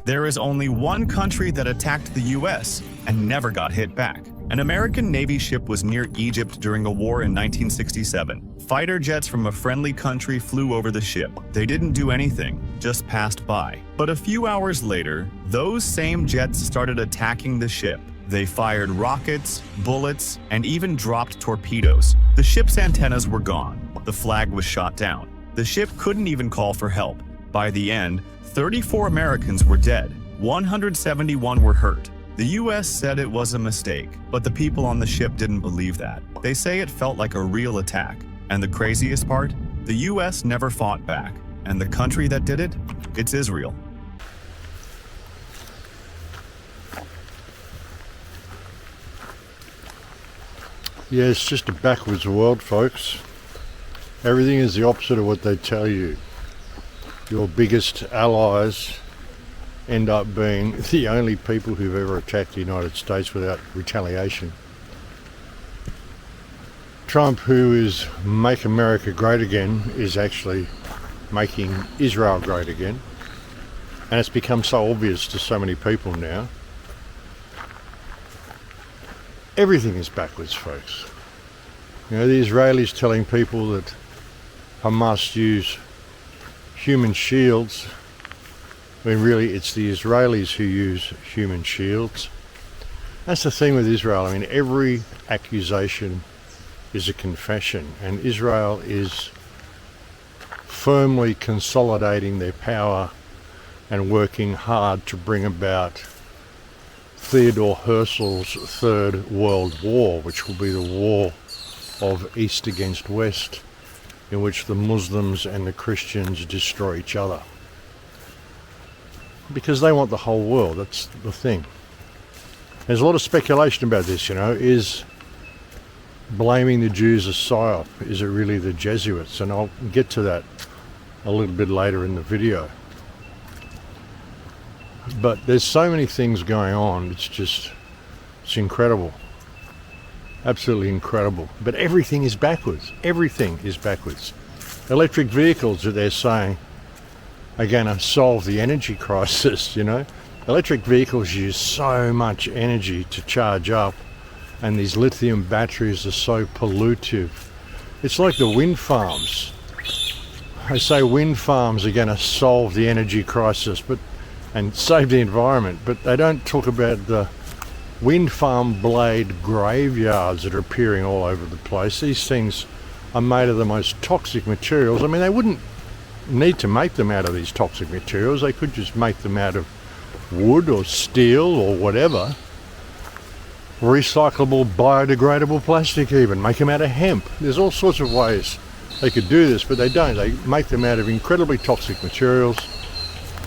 There is only one country that attacked the US and never got hit back. An American Navy ship was near Egypt during a war in 1967. Fighter jets from a friendly country flew over the ship. They didn't do anything, just passed by. But a few hours later, those same jets started attacking the ship. They fired rockets, bullets, and even dropped torpedoes. The ship's antennas were gone. The flag was shot down. The ship couldn't even call for help. By the end, 34 Americans were dead. 171 were hurt. The US said it was a mistake, but the people on the ship didn't believe that. They say it felt like a real attack. And the craziest part? The US never fought back. And the country that did it? It's Israel. Yeah, it's just a backwards world, folks. Everything is the opposite of what they tell you. Your biggest allies end up being the only people who've ever attacked the United States without retaliation. Trump, who is Make America Great Again, is actually making Israel great again. And it's become so obvious to so many people now. Everything is backwards, folks. You know, the Israelis telling people that Hamas use human shields, when really it's the Israelis who use human shields. That's the thing with Israel. I mean, every accusation is a confession, and Israel is firmly consolidating their power and working hard to bring about Theodore Herzl's Third World War, which will be the war of East against West, in which the Muslims and the Christians destroy each other. Because they want the whole world, that's the thing. There's a lot of speculation about this, you know. Is blaming the Jews a psyop? Is it really the Jesuits? And I'll get to that a little bit later in the video. But there's so many things going on, it's incredible. Absolutely incredible. But everything is backwards. Everything is backwards. Electric vehicles that they're saying are going to solve the energy crisis, you know. Electric vehicles use so much energy to charge up, and these lithium batteries are so pollutive. It's like the wind farms. They say wind farms are going to solve the energy crisis and save the environment, but they don't talk about the wind farm blade graveyards that are appearing all over the place. These things are made of the most toxic materials. I mean, they wouldn't need to make them out of these toxic materials. They could just make them out of wood or steel or whatever. Recyclable, biodegradable plastic even. Make them out of hemp. There's all sorts of ways they could do this, but they don't. They make them out of incredibly toxic materials,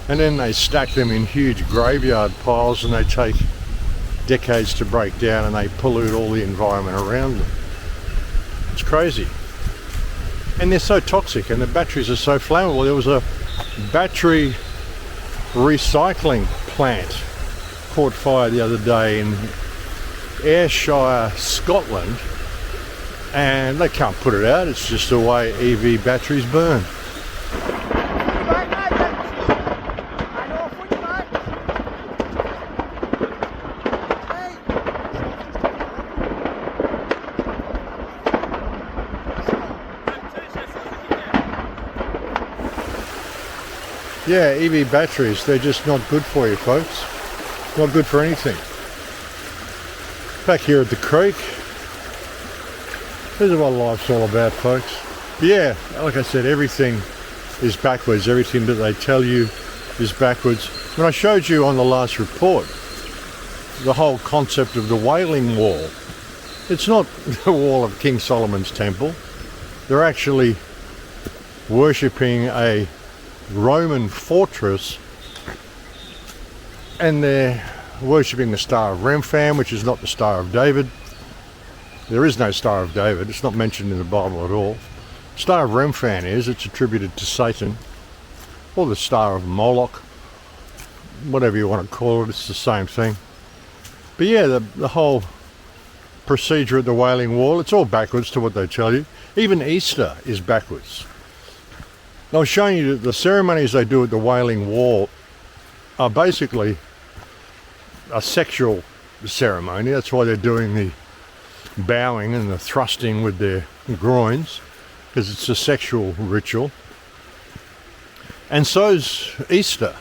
and then they stack them in huge graveyard piles, and they take decades to break down, and they pollute all the environment around them. It's crazy. And they're so toxic, and the batteries are so flammable. There was a battery recycling plant caught fire the other day in Ayrshire, Scotland, and they can't put it out. It's just the way EV batteries burn. Yeah, EV batteries, they're just not good for you, folks. Not good for anything. Back here at the creek. This is what life's all about, folks. But yeah, like I said, everything is backwards. Everything that they tell you is backwards. When I showed you on the last report, the whole concept of the Wailing Wall, it's not the wall of King Solomon's temple. They're actually worshipping a Roman fortress, and they're worshipping the Star of Remphan, which is not the Star of David. There is no Star of David. It's not mentioned in the Bible at all. Star of Remphan it's attributed to Satan, or the Star of Moloch, whatever you want to call it. It's the same thing. But yeah, the whole procedure at the Wailing Wall, it's all backwards to what they tell you. Even Easter is backwards. I was showing you the ceremonies they do at the Wailing Wall are basically a sexual ceremony. That's why they're doing the bowing and the thrusting with their groins, because it's a sexual ritual. And so's Easter.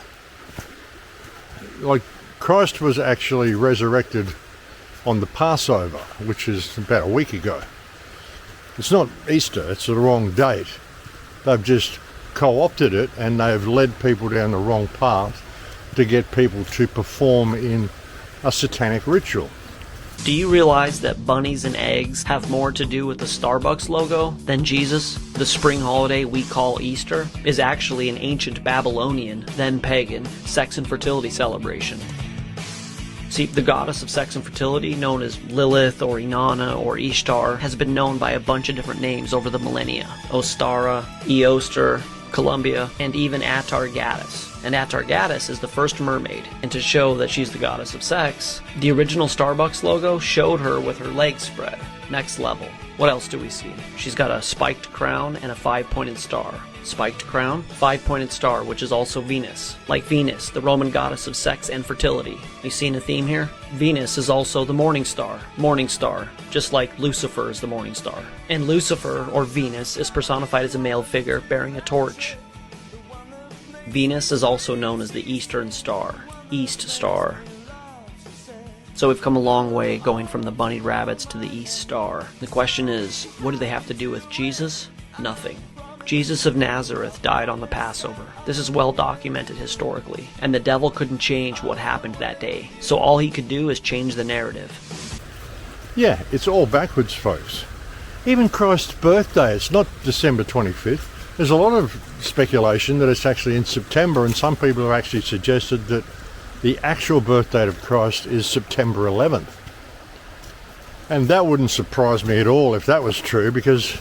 Like, Christ was actually resurrected on the Passover, which is about a week ago. It's not Easter, it's the wrong date. They've just co-opted it, and they've led people down the wrong path to get people to perform in a satanic ritual. Do you realize that bunnies and eggs have more to do with the Starbucks logo than Jesus? The spring holiday we call Easter is actually an ancient Babylonian, then pagan, sex and fertility celebration. See, the goddess of sex and fertility, known as Lilith or Inanna or Ishtar, has been known by a bunch of different names over the millennia. Ostara, Eoster, Columbia, and even Atargatis. And Atargatis is the first mermaid, and to show that she's the goddess of sex, the original Starbucks logo showed her with her legs spread. Next level. What else do we see? She's got a spiked crown and a 5-pointed star. Spiked crown, 5-pointed star, which is also Venus. Like Venus, the Roman goddess of sex and fertility. You seeing a theme here? Venus is also the morning star. Morning star, just like Lucifer is the morning star. And Lucifer, or Venus, is personified as a male figure bearing a torch. Venus is also known as the Eastern Star, East Star. So we've come a long way going from the bunny rabbits to the East Star. The question is, what do they have to do with Jesus? Nothing. Jesus of Nazareth died on the Passover. This is well documented historically, and the devil couldn't change what happened that day. So all he could do is change the narrative. Yeah, it's all backwards, folks. Even Christ's birthday, it's not December 25th. There's a lot of speculation that it's actually in September, and some people have actually suggested that the actual birth date of Christ is September 11th. And that wouldn't surprise me at all if that was true, because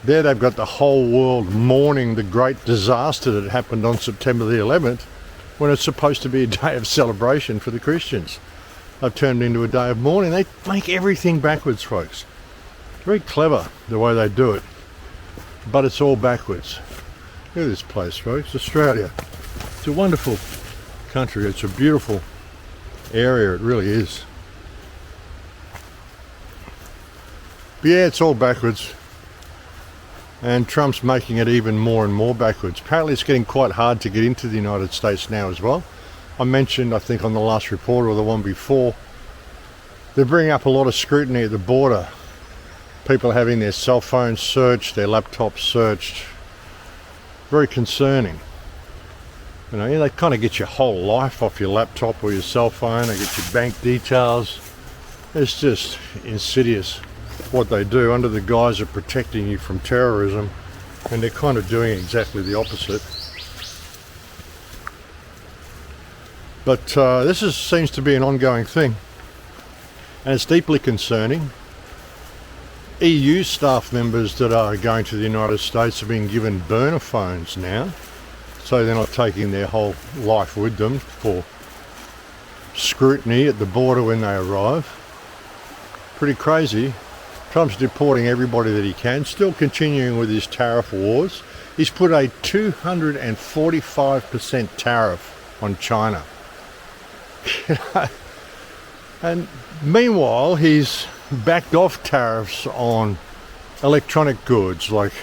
there they've got the whole world mourning the great disaster that happened on September the 11th, when it's supposed to be a day of celebration for the Christians. They've turned it into a day of mourning. They make everything backwards, folks. Very clever the way they do it. But it's all backwards. Look at this place, folks. Australia. It's a wonderful country. It's a beautiful area. It really is. But yeah, it's all backwards. And Trump's making it even more and more backwards. Apparently it's getting quite hard to get into the United States now as well. I mentioned, I think on the last report or the one before, they're bringing up a lot of scrutiny at the border. People having their cell phones searched, their laptops searched. Very concerning. You know, they kind of get your whole life off your laptop or your cell phone. They get your bank details. It's just insidious what they do under the guise of protecting you from terrorism, and they're kind of doing exactly the opposite. But this seems to be an ongoing thing, and it's deeply concerning. EU staff members that are going to the United States have been given burner phones now, so they're not taking their whole life with them for scrutiny at the border when they arrive. Pretty crazy. Trump's deporting everybody that he can, still continuing with his tariff wars. He's put a 245% tariff on China. And meanwhile, he's backed off tariffs on electronic goods like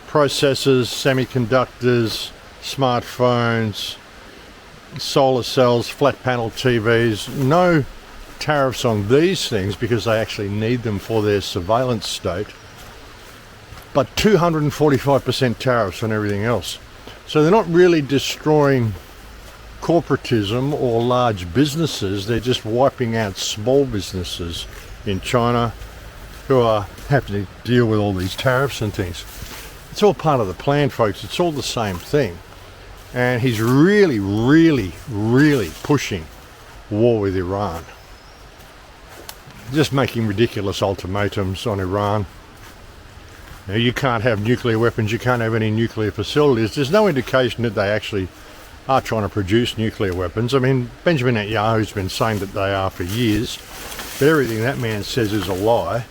processors, semiconductors, smartphones, solar cells, flat panel TVs. No tariffs on these things because they actually need them for their surveillance state, but 245% tariffs on everything else. So they're not really destroying corporatism or large businesses, they're just wiping out small businesses in China who are having to deal with all these tariffs and things. It's all part of the plan, folks. It's all the same thing. And he's really, really, really pushing war with Iran. Just making ridiculous ultimatums on Iran. Now, you can't have nuclear weapons, you can't have any nuclear facilities. There's no indication that they actually are trying to produce nuclear weapons. I mean, Benjamin Netanyahu's been saying that they are for years, but everything that man says is a lie.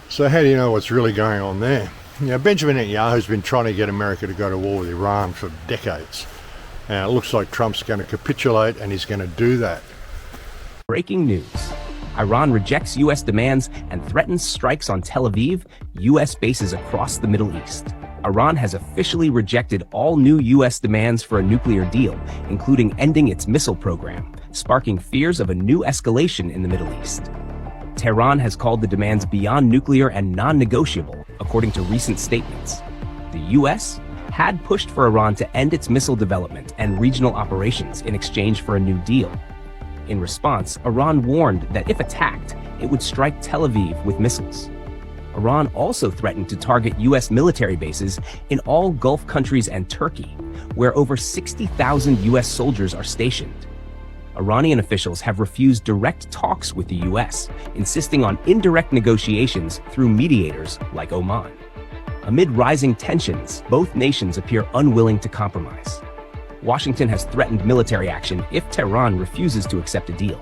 So how do you know what's really going on there? You know, Benjamin Netanyahu's been trying to get America to go to war with Iran for decades. And it looks like Trump's going to capitulate, and he's going to do that. Breaking news. Iran rejects U.S. demands and threatens strikes on Tel Aviv, U.S. bases across the Middle East. Iran has officially rejected all new U.S. demands for a nuclear deal, including ending its missile program, sparking fears of a new escalation in the Middle East. Tehran has called the demands beyond nuclear and non-negotiable, according to recent statements. The U.S. had pushed for Iran to end its missile development and regional operations in exchange for a new deal. In response, Iran warned that if attacked, it would strike Tel Aviv with missiles. Iran also threatened to target U.S. military bases in all Gulf countries and Turkey, where over 60,000 U.S. soldiers are stationed. Iranian officials have refused direct talks with the U.S., insisting on indirect negotiations through mediators like Oman. Amid rising tensions, both nations appear unwilling to compromise. Washington has threatened military action if Tehran refuses to accept a deal.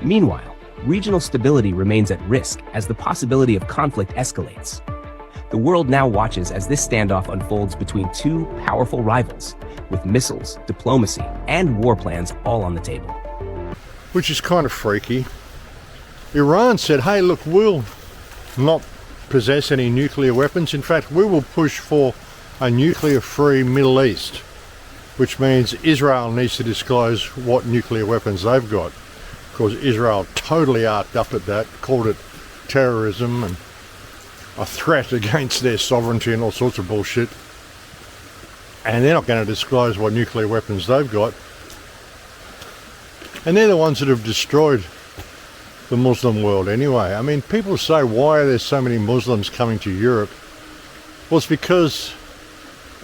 Meanwhile, regional stability remains at risk as the possibility of conflict escalates. The world now watches as this standoff unfolds between two powerful rivals, with missiles, diplomacy, and war plans all on the table. Which is kind of freaky. Iran said, hey, look, we'll not possess any nuclear weapons. In fact, we will push for a nuclear-free Middle East, which means Israel needs to disclose what nuclear weapons they've got. Of course, Israel totally arced up at that, called it terrorism and a threat against their sovereignty and all sorts of bullshit. And they're not going to disclose what nuclear weapons they've got. And they're the ones that have destroyed the Muslim world anyway. I mean, people say, why are there so many Muslims coming to Europe? Well, it's because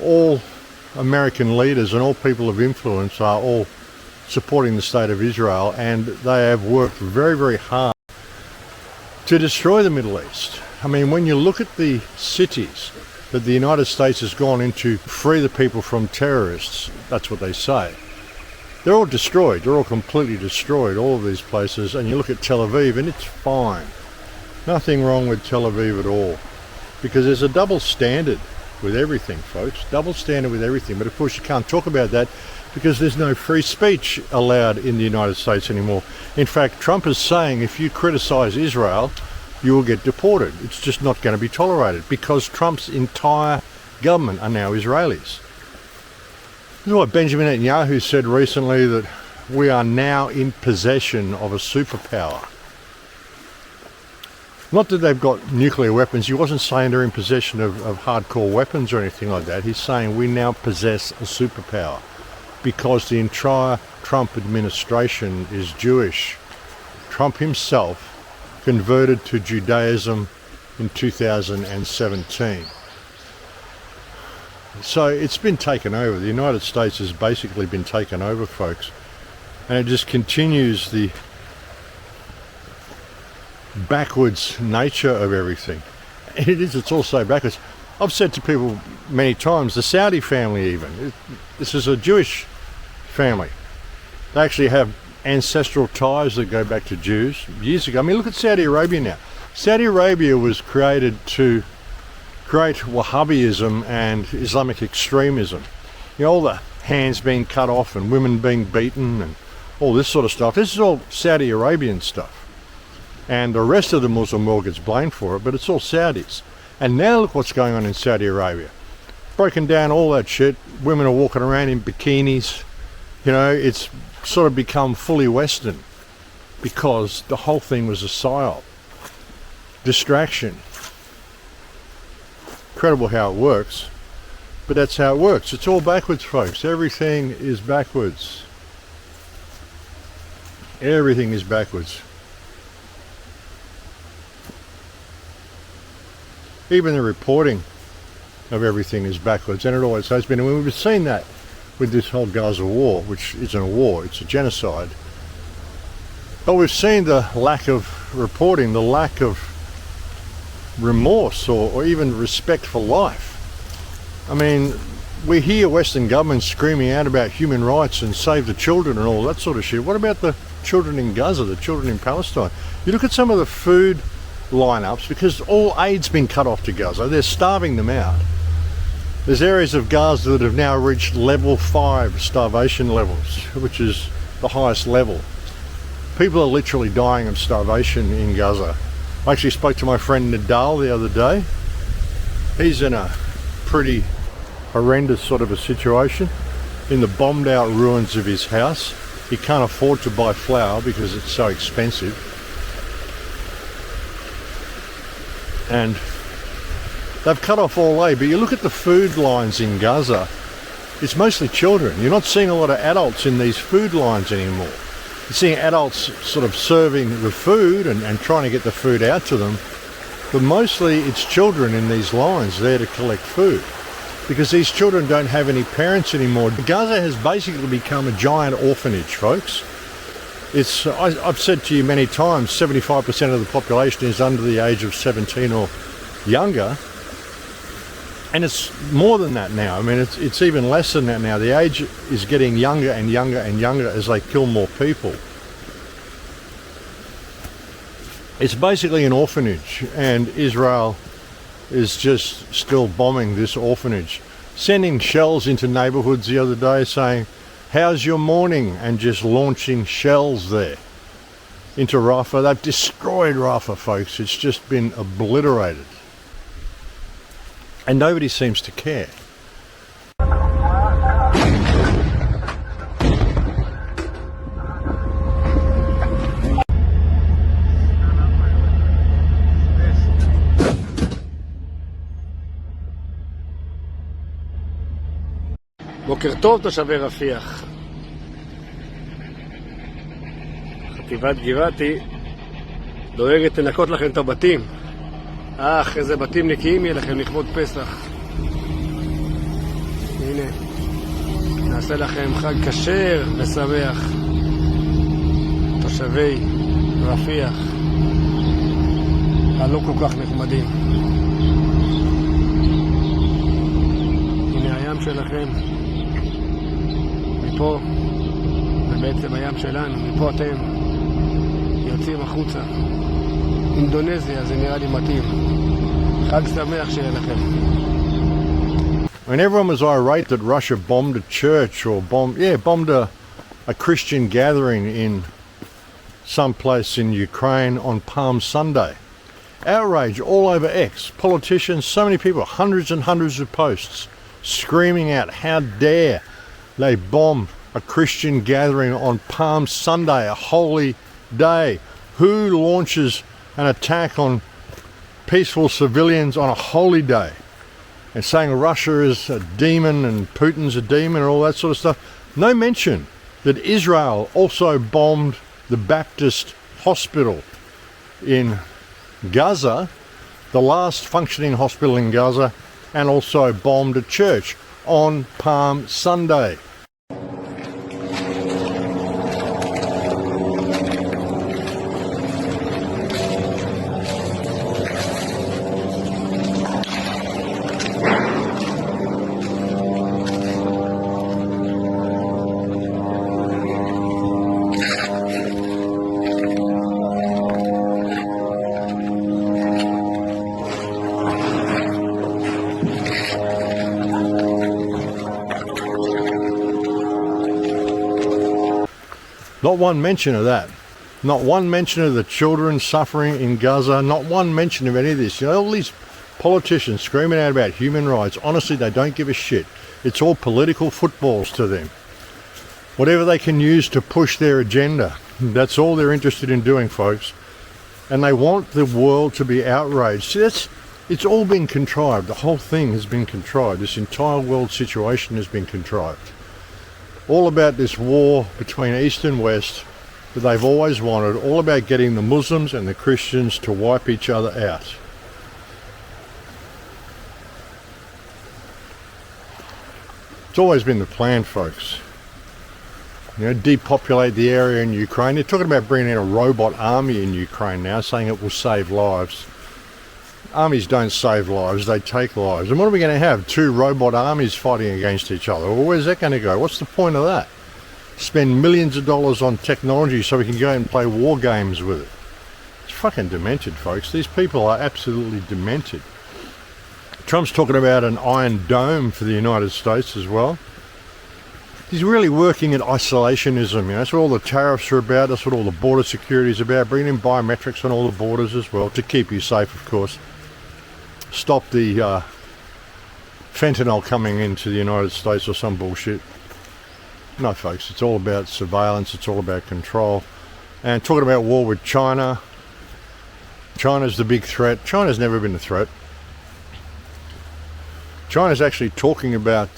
all American leaders and all people of influence are all supporting the state of Israel, and they have worked very, very hard to destroy the Middle East. I mean, when you look at the cities that the United States has gone into to free the people from terrorists, that's what they say. They're all destroyed. They're all completely destroyed, all of these places. And you look at Tel Aviv and it's fine. Nothing wrong with Tel Aviv at all. Because there's a double standard with everything, folks. Double standard with everything. But of course you can't talk about that because there's no free speech allowed in the United States anymore. In fact, Trump is saying if you criticize Israel, you will get deported. It's just not going to be tolerated because Trump's entire government are now Israelis. This is what Benjamin Netanyahu said recently, that we are now in possession of a superpower. Not that they've got nuclear weapons. He wasn't saying they're in possession of hardcore weapons or anything like that. He's saying we now possess a superpower because the entire Trump administration is Jewish. Trump himself converted to Judaism in 2017. So it's been taken over. The United States has basically been taken over, folks. And it just continues the backwards nature of everything. And it's all so backwards. I've said to people many times, the Saudi family even, this is a Jewish family. They actually have ancestral ties that go back to Jews years ago. I mean, look at Saudi Arabia now. Saudi Arabia was created to create Wahhabism and Islamic extremism. You know, all the hands being cut off and women being beaten and all this sort of stuff. This is all Saudi Arabian stuff. And the rest of the Muslim world gets blamed for it, but it's all Saudis. And now look what's going on in Saudi Arabia. Broken down all that shit. Women are walking around in bikinis. You know, it's sort of become fully Western because the whole thing was a psyop. Distraction. Incredible how it works, but that's how it works. It's all backwards, folks. Everything is backwards. Everything is backwards. Even the reporting of everything is backwards, and it always has been. And we've seen that with this whole Gaza war, which isn't a war, it's a genocide. But we've seen the lack of reporting, the lack of remorse or even respect for life. I mean, we hear Western governments screaming out about human rights and save the children and all that sort of shit. What about the children in Gaza, the children in Palestine? You look at some of the food lineups, because all aid's been cut off to Gaza. They're starving them out. There's areas of Gaza that have now reached level 5 starvation levels, which is the highest level. People are literally dying of starvation in Gaza. I actually spoke to my friend Nadal the other day. He's in a pretty horrendous sort of a situation, in the bombed out ruins of his house. He can't afford to buy flour because it's so expensive. And they've cut off all aid, but you look at the food lines in Gaza, it's mostly children. You're not seeing a lot of adults in these food lines anymore. You're seeing adults sort of serving the food and trying to get the food out to them, but mostly it's children in these lines there to collect food, because these children don't have any parents anymore. Gaza has basically become a giant orphanage, folks. It's, I've said to you many times, 75% of the population is under the age of 17 or younger. And it's more than that now. I mean, it's even less than that now. The age is getting younger and younger and younger as they kill more people. It's basically an orphanage, and Israel is just still bombing this orphanage, sending shells into neighborhoods the other day saying, "How's your morning?" and just launching shells there into Rafah. They've destroyed Rafah, folks. It's just been obliterated. And nobody seems to care. בוקר טוב תושבי רפיח. חטיבת גבעתי דואגת לנקות לכם את הבתים. איזה בתים נקיים יהיה לכם לכבוד פסח. הנה, נעשה לכם חג כשר ושמח. תושבי רפיח הלא כל כך נחמדים. הנה הים שלכם. מפה, ובעצם הים שלנו, מפה אתם יוצאים החוצה. אינדונזיה זה נראה לי מתאים. חג שמח שיהיה לכם. I mean, everyone was irate that Russia bombed a church or bombed a Christian gathering in some place in Ukraine on Palm Sunday. Outrage all over X. Politicians, so many people, hundreds and hundreds of posts screaming out, how dare they bomb a Christian gathering on Palm Sunday, a holy day. Who launches an attack on peaceful civilians on a holy day? And saying Russia is a demon and Putin's a demon and all that sort of stuff. No mention that Israel also bombed the Baptist hospital in Gaza, the last functioning hospital in Gaza, and also bombed a church on Palm Sunday. Not one mention of that. Not one mention of the children suffering in Gaza. Not one mention of any of this. You know, all these politicians screaming out about human rights, honestly, they don't give a shit. It's all political footballs to them. Whatever they can use to push their agenda, that's all they're interested in doing, folks. And they want the world to be outraged. See, it's all been contrived. The whole thing has been contrived. This entire world situation has been contrived. All about this war between East and West that they've always wanted, all about getting the Muslims and the Christians to wipe each other out. It's always been the plan, folks. You know, depopulate the area in Ukraine. They're talking about bringing in a robot army in Ukraine now, saying it will save lives. Armies don't save lives, they take lives. And what are we going to have? 2 robot armies fighting against each other? Well, where's that going to go? What's the point of that? Spend millions of dollars on technology so we can go and play war games with it. It's fucking demented, folks. These people are absolutely demented. Trump's talking about an Iron Dome for the United States as well. He's really working at isolationism, you know. That's what all the tariffs are about. That's what all the border security is about. Bringing in biometrics on all the borders as well to keep you safe, of course. Stop the fentanyl coming into the United States or some bullshit. No, folks, it's all about surveillance. It's all about control. And talking about war with China. China's the big threat. China's never been a threat. China's actually talking about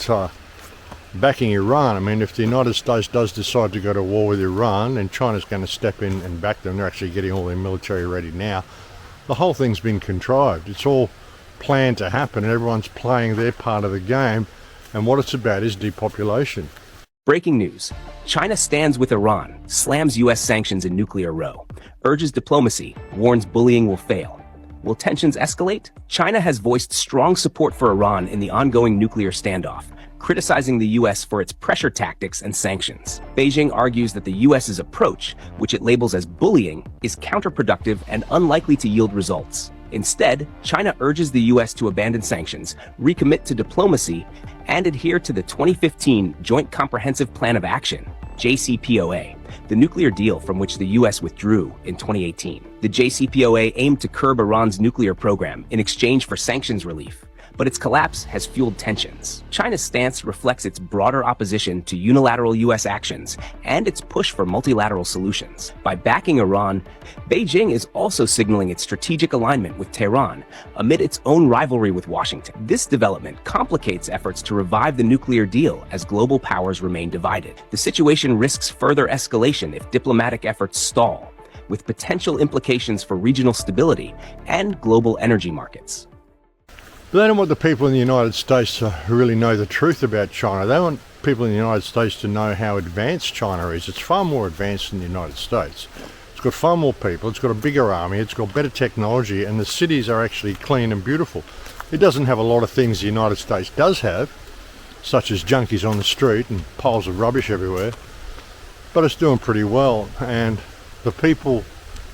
backing Iran. I mean, if the United States does decide to go to war with Iran, then China's going to step in and back them. They're actually getting all their military ready now. The whole thing's been contrived. It's all planned to happen, and everyone's playing their part of the game. And what it's about is depopulation. Breaking news. China stands with Iran, slams U.S. sanctions in nuclear row, urges diplomacy, warns bullying will fail. Will tensions escalate? China has voiced strong support for Iran in the ongoing nuclear standoff, criticizing the U.S. for its pressure tactics and sanctions. Beijing argues that the U.S.'s approach, which it labels as bullying, is counterproductive and unlikely to yield results. Instead, China urges the U.S. to abandon sanctions, recommit to diplomacy, and adhere to the 2015 Joint Comprehensive Plan of Action, JCPOA, the nuclear deal from which the U.S. withdrew in 2018. The JCPOA aimed to curb Iran's nuclear program in exchange for sanctions relief, but its collapse has fueled tensions. China's stance reflects its broader opposition to unilateral U.S. actions and its push for multilateral solutions. By backing Iran, Beijing is also signaling its strategic alignment with Tehran amid its own rivalry with Washington. This development complicates efforts to revive the nuclear deal as global powers remain divided. The situation risks further escalation if diplomatic efforts stall, with potential implications for regional stability and global energy markets. But they don't want the people in the United States to really know the truth about China. They want people in the United States to know how advanced China is. It's far more advanced than the United States. It's got far more people, it's got a bigger army, it's got better technology, and the cities are actually clean and beautiful. It doesn't have a lot of things the United States does have, such as junkies on the street and piles of rubbish everywhere, but it's doing pretty well, and the people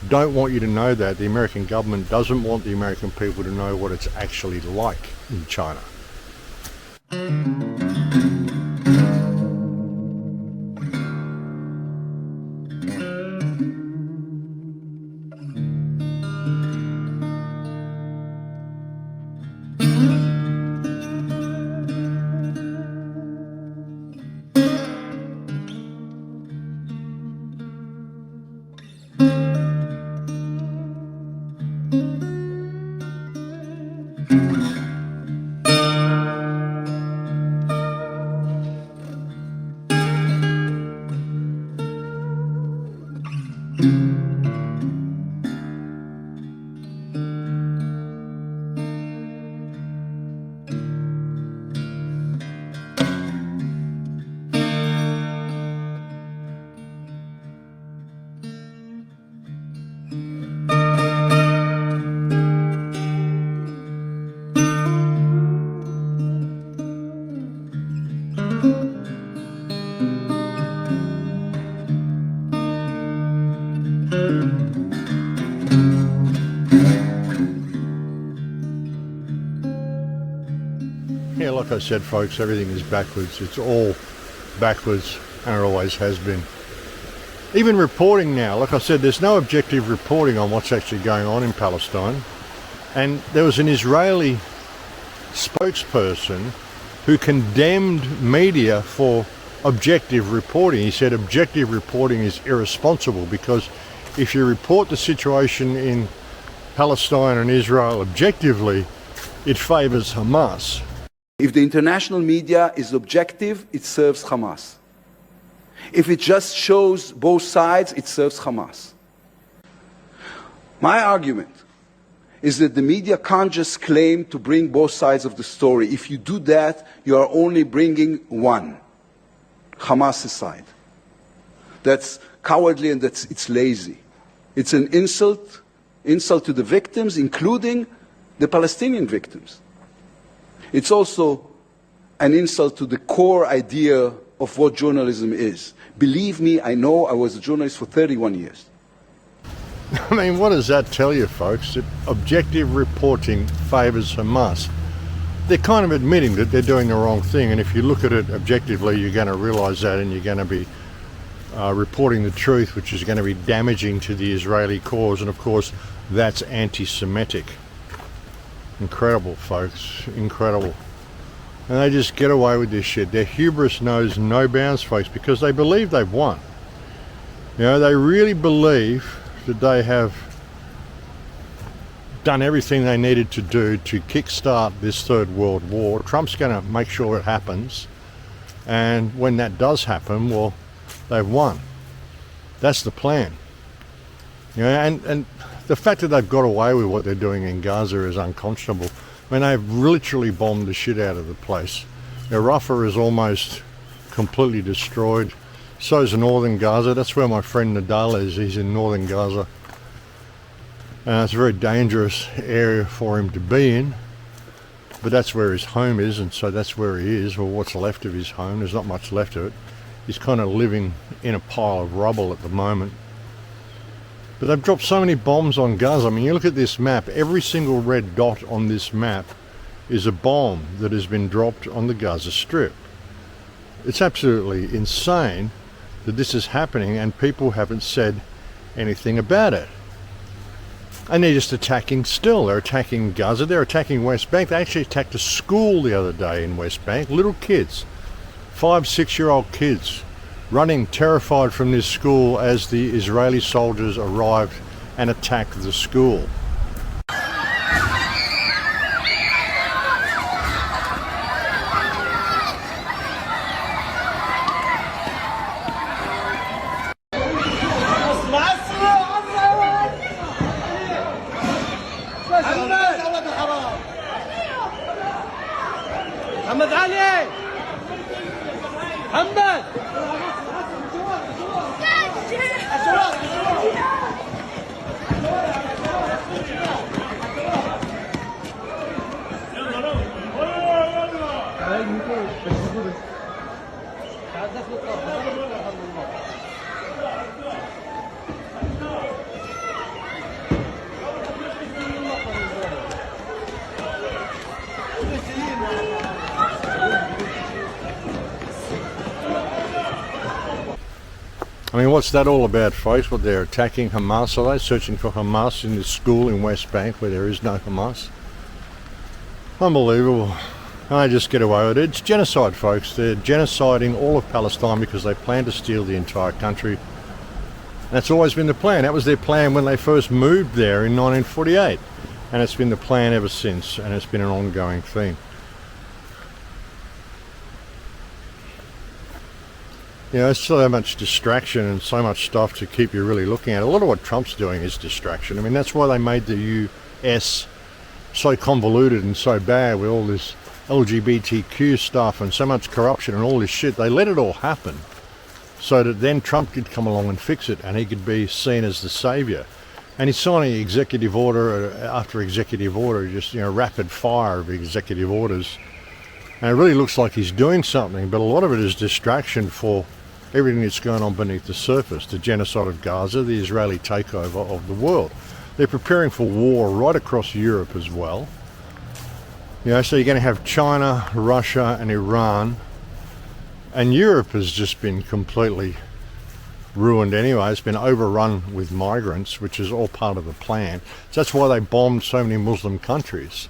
don't want you to know that. The American government doesn't want the American people to know what it's actually like in China. Yeah, like I said, folks, everything is backwards. It's all backwards, and it always has been. Even reporting now, like I said, there's no objective reporting on what's actually going on in Palestine. And there was an Israeli spokesperson who condemned media for objective reporting. He said objective reporting is irresponsible because if you report the situation in Palestine and Israel objectively, it favors Hamas. If the international media is objective, it serves Hamas. If it just shows both sides, it serves Hamas. My argument is that the media can't just claim to bring both sides of the story. If you do that, you are only bringing one, Hamas' side. That's cowardly and it's lazy. It's an insult to the victims, including the Palestinian victims. It's also an insult to the core idea of what journalism is. Believe me, I know. I was a journalist for 31 years. I mean, what does that tell you, folks? That objective reporting favours Hamas. they're kind of admitting that they're doing the wrong thing, and if you look at it objectively, you're going to realise that, and you're going to be reporting the truth, which is going to be damaging to the Israeli cause, and of course that's anti-Semitic. Incredible, folks, incredible. And they just get away with this shit. Their hubris knows no bounds, folks, because they believe they've won. You know, they really believe that they have done everything they needed to do to kickstart this third world war. Trump's going to make sure it happens, and when that does happen, well, they've won. That's the plan. You know, and the fact that they've got away with what they're doing in Gaza is unconscionable. I mean, they've literally bombed the shit out of the place. Now, Rafah is almost completely destroyed. So is northern Gaza. That's where my friend Nadal is. He's in northern Gaza. It's a very dangerous area for him to be in, but that's where his home is, and so that's where he is, or what's left of his home. There's not much left of it. He's kind of living in a pile of rubble at the moment. But they've dropped so many bombs on Gaza. I mean, you look at this map, every single red dot on this map is a bomb that has been dropped on the Gaza Strip. It's absolutely insane that this is happening and people haven't said anything about it. And they're just attacking still. They're attacking Gaza, they're attacking West Bank. They actually attacked a school the other day in West Bank. Little kids, 5-6-year-old kids, running terrified from this school as the Israeli soldiers arrived and attacked the school. I mean, what's that all about, folks? What, they're attacking Hamas? Are they searching for Hamas in this school in West Bank where there is no Hamas? Unbelievable. I just get away with it. It's genocide, folks. They're genociding all of Palestine because they plan to steal the entire country. That's always been the plan. That was their plan when they first moved there in 1948. And it's been the plan ever since, and it's been an ongoing theme. You know, there's so much distraction and so much stuff to keep you really looking at. A lot of what Trump's doing is distraction. I mean, that's why they made the US so convoluted and so bad with all this LGBTQ stuff and so much corruption and all this shit. They let it all happen so that then Trump could come along and fix it and he could be seen as the savior. And he's signing executive order after executive order, just, you know, rapid fire of executive orders. And it really looks like he's doing something, but a lot of it is distraction for everything that's going on beneath the surface. The genocide of Gaza, the Israeli takeover of the world. They're preparing for war right across Europe as well. You know, so you're going to have China, Russia and Iran. And Europe has just been completely ruined anyway. It's been overrun with migrants, which is all part of the plan. So that's why they bombed so many Muslim countries.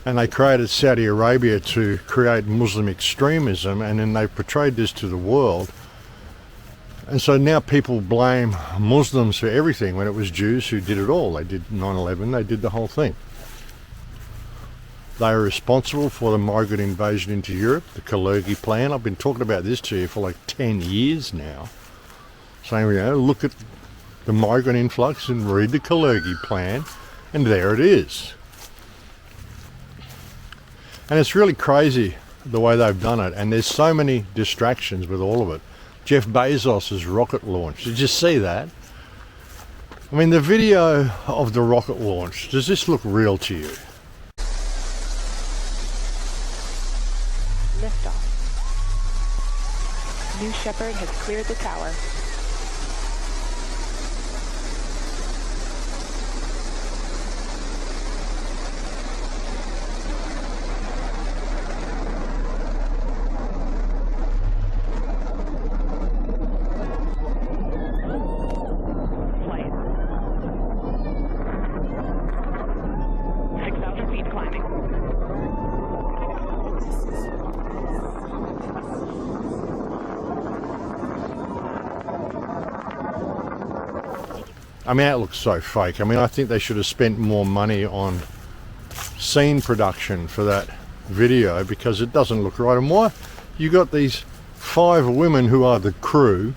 And they created Saudi Arabia to create Muslim extremism, and then they portrayed this to the world. And so now people blame Muslims for everything when it was Jews who did it all. They did 9/11, they did the whole thing. They are responsible for the migrant invasion into Europe, the Kalergi plan. I've been talking about this to you for like 10 years now. Saying, you know, look at the migrant influx and read the Kalergi plan, and there it is. And it's really crazy the way they've done it, and there's so many distractions with all of it. Jeff Bezos' rocket launch, did you see that? I mean, the video of the rocket launch, does this look real to you? Liftoff. New Shepard has cleared the tower. I mean, that looks so fake. I mean, I think they should have spent more money on scene production for that video, because it doesn't look right. And why you got these 5 women who are the crew,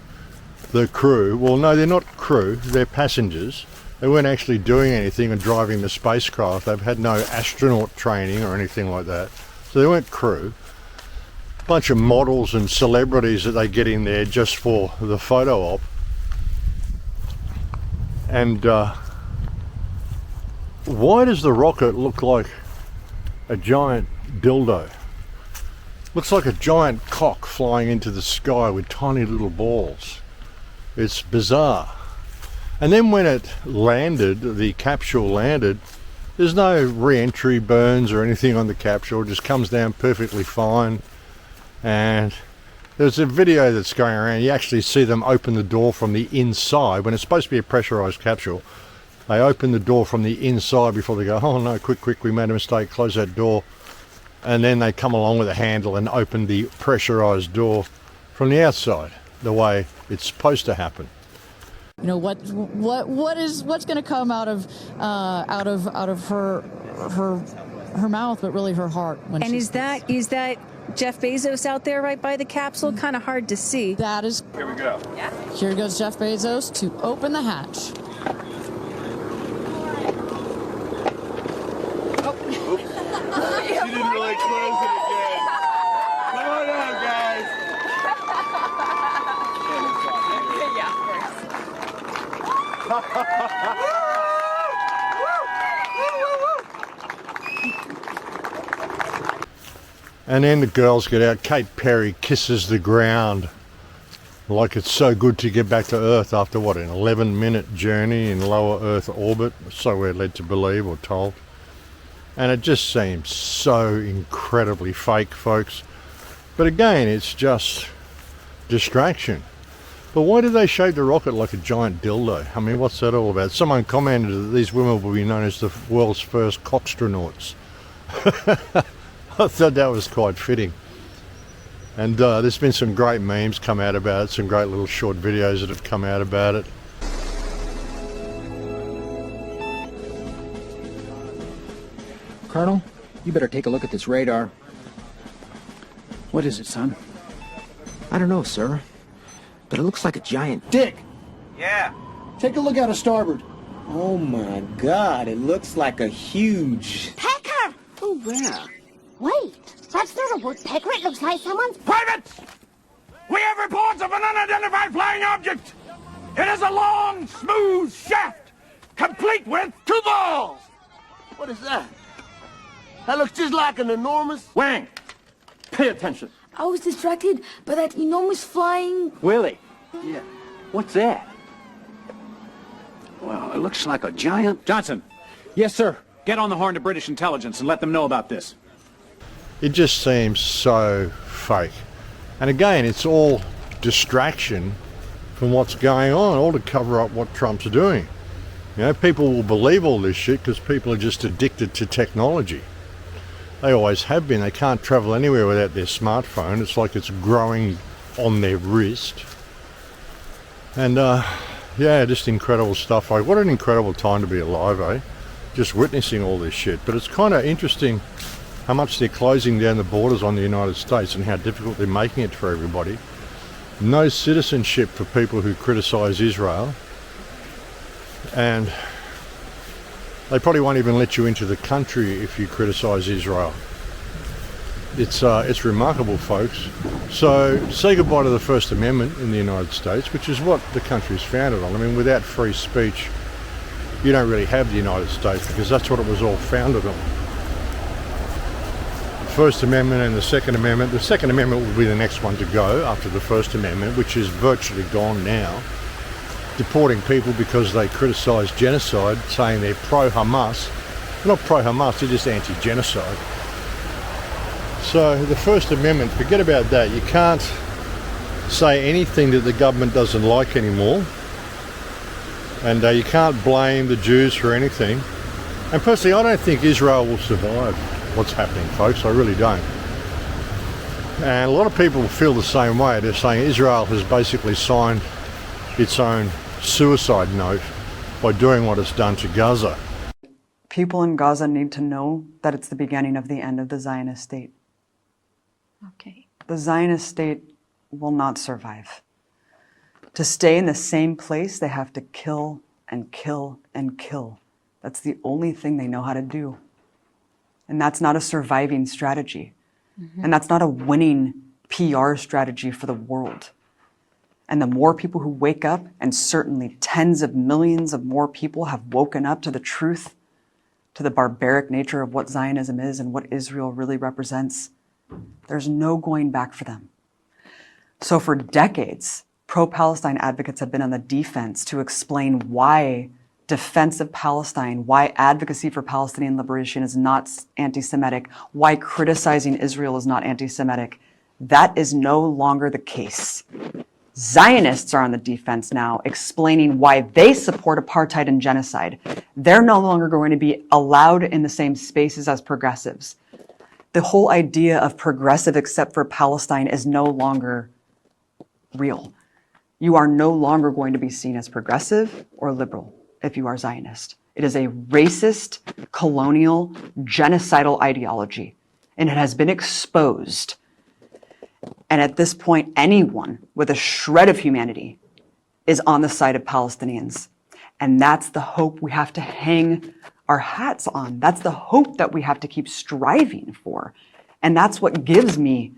well, no, they're not crew, they're passengers. They weren't actually doing anything and driving the spacecraft. They've had no astronaut training or anything like that, so they weren't crew. Bunch of models and celebrities that they get in there just for the photo op. And why does the rocket look like a giant dildo? Looks like a giant cock flying into the sky with tiny little balls. It's bizarre. And then when it landed, the capsule landed, there's no re-entry burns or anything on the capsule. It just comes down perfectly fine. And there's a video that's going around. You actually see them open the door from the inside. When it's supposed to be a pressurized capsule, they open the door from the inside before they go, oh no, quick, we made a mistake, close that door. And then they come along with a handle and open the pressurized door from the outside, the way it's supposed to happen. You know, what's going to come out of her mouth, but really her heart. When and is that Jeff Bezos out there right by the capsule? Kind of hard to see. That is. Here we go. Yeah. Here goes Jeff Bezos to open the hatch. She didn't really close it again. Come on out, guys. And then the girls get out. Kate Perry kisses the ground like it's so good to get back to Earth after what, an 11-minute journey in lower Earth orbit, so we're led to believe or told. And it just seems so incredibly fake, folks. But again, it's just distraction. But why did they shape the rocket like a giant dildo? I mean, what's that all about? Someone commented that these women will be known as the world's first cockstronauts. I thought that was quite fitting. And there's been some great memes come out about it, some great little short videos that have come out about it. Colonel, you better take a look at this radar. What is it, son? I don't know, sir, but it looks like a giant... Dick! Yeah. Take a look out of starboard. Oh my God, it looks like a huge... Pecker! Oh, where? Wait, that's not a woodpecker. It looks like someone's... Privates! We have reports of an unidentified flying object. It is a long, smooth shaft, complete with 2 balls. What is that? That looks just like an enormous... Wang, pay attention. I was distracted by that enormous flying... Willie? Yeah. What's that? Well, it looks like a giant... Johnson. Yes, sir. Get on the horn to British intelligence and let them know about this. It just seems so fake. And again, it's all distraction from what's going on, all to cover up what Trump's doing. You know, people will believe all this shit because people are just addicted to technology. They always have been. They can't travel anywhere without their smartphone. It's like it's growing on their wrist. And yeah, just incredible stuff. Like, what an incredible time to be alive, eh? Just witnessing all this shit. But it's kind of interesting how much they're closing down the borders on the United States and how difficult they're making it for everybody. No citizenship for people who criticize Israel. And they probably won't even let you into the country if you criticize Israel. It's remarkable, folks. So say goodbye to the First Amendment in the United States, which is what the country's founded on. I mean, without free speech, you don't really have the United States, because that's what it was all founded on. The First Amendment and the Second Amendment. The Second Amendment will be the next one to go after the First Amendment, which is virtually gone now. Deporting people because they criticise genocide, saying they're pro-Hamas. They're not pro-Hamas, they're just anti-genocide. So the First Amendment, forget about that. You can't say anything that the government doesn't like anymore. And you can't blame the Jews for anything. And personally, I don't think Israel will survive what's happening, folks. I really don't. And a lot of people feel the same way. They're saying Israel has basically signed its own suicide note by doing what it's done to Gaza. People in Gaza need to know that it's the beginning of the end of the Zionist state. Okay. The Zionist state will not survive. To stay in the same place, they have to kill and kill and kill. That's the only thing they know how to do. And that's not a surviving strategy. And that's not a winning PR strategy for the world. And the more people who wake up, and certainly tens of millions of more people have woken up to the truth, to the barbaric nature of what Zionism is and what Israel really represents, there's no going back for them. So for decades, pro-Palestine advocates have been on the defense to explain why defense of Palestine, why advocacy for Palestinian liberation is not anti-Semitic, why criticizing Israel is not anti-Semitic. That is no longer the case. Zionists are on the defense now, explaining why they support apartheid and genocide. They're no longer going to be allowed in the same spaces as progressives. The whole idea of progressive except for Palestine is no longer real. You are no longer going to be seen as progressive or liberal if you are Zionist. It is a racist, colonial, genocidal ideology, and it has been exposed. And at this point, anyone with a shred of humanity is on the side of Palestinians. And that's the hope we have to hang our hats on. That's the hope that we have to keep striving for. And that's what gives me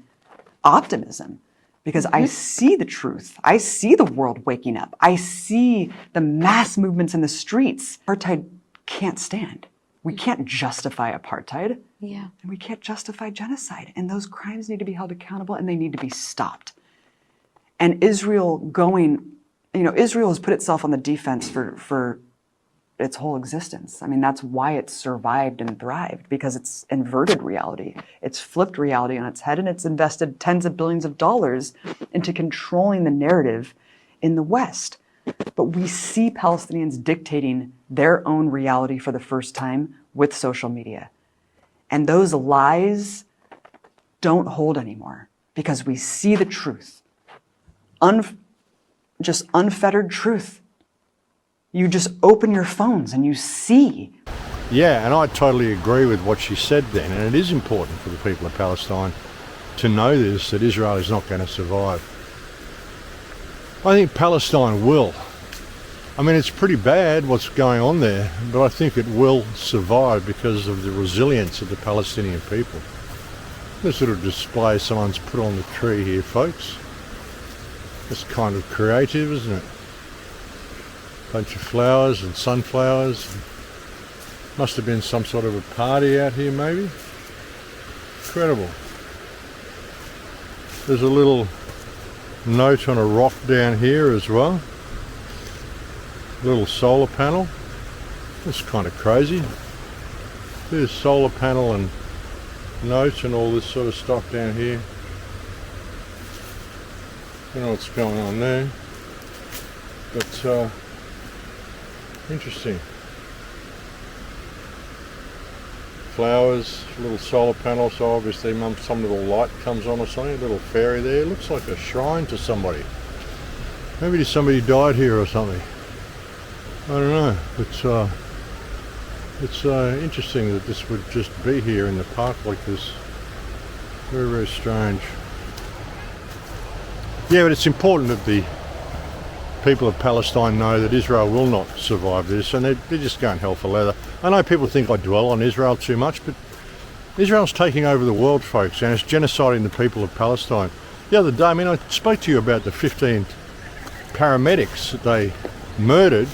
optimism, because I see the truth. I see the world waking up. I see the mass movements in the streets. Apartheid can't stand. We can't justify apartheid. Yeah. And we can't justify genocide. And those crimes need to be held accountable, and they need to be stopped. And Israel Israel has put itself on the defense for its whole existence. I mean, that's why it's survived and thrived, because it's inverted reality. It's flipped reality on its head, and it's invested tens of billions of dollars into controlling the narrative in the West. But we see Palestinians dictating their own reality for the first time with social media. And those lies don't hold anymore, because we see the truth. Just unfettered truth. You just open your phones and you see. Yeah, and I totally agree with what she said then, and it is important for the people of Palestine to know this, that Israel is not going to survive. I think Palestine will. I mean, it's pretty bad what's going on there, but I think it will survive because of the resilience of the Palestinian people. This little display someone's put on the tree here, folks. It's kind of creative, isn't it? Bunch of flowers and sunflowers. Must have been some sort of a party out here, maybe. Incredible. There's a little note on a rock down here as well. Little solar panel. That's kind of crazy. There's solar panel and notes and all this sort of stuff down here. I don't know what's going on there, but interesting. Flowers, little solar panel, so obviously some little light comes on or something, a little fairy there. It looks like a shrine to somebody. Maybe somebody died here or something. I don't know, but it's interesting that this would just be here in the park like this. Very, very strange. Yeah, but it's important that the people of Palestine know that Israel will not survive this, and they're just going hell for leather. I know people think I dwell on Israel too much, but Israel's taking over the world, folks, and it's genociding the people of Palestine. The other day, I mean, I spoke to you about the 15 paramedics that they murdered,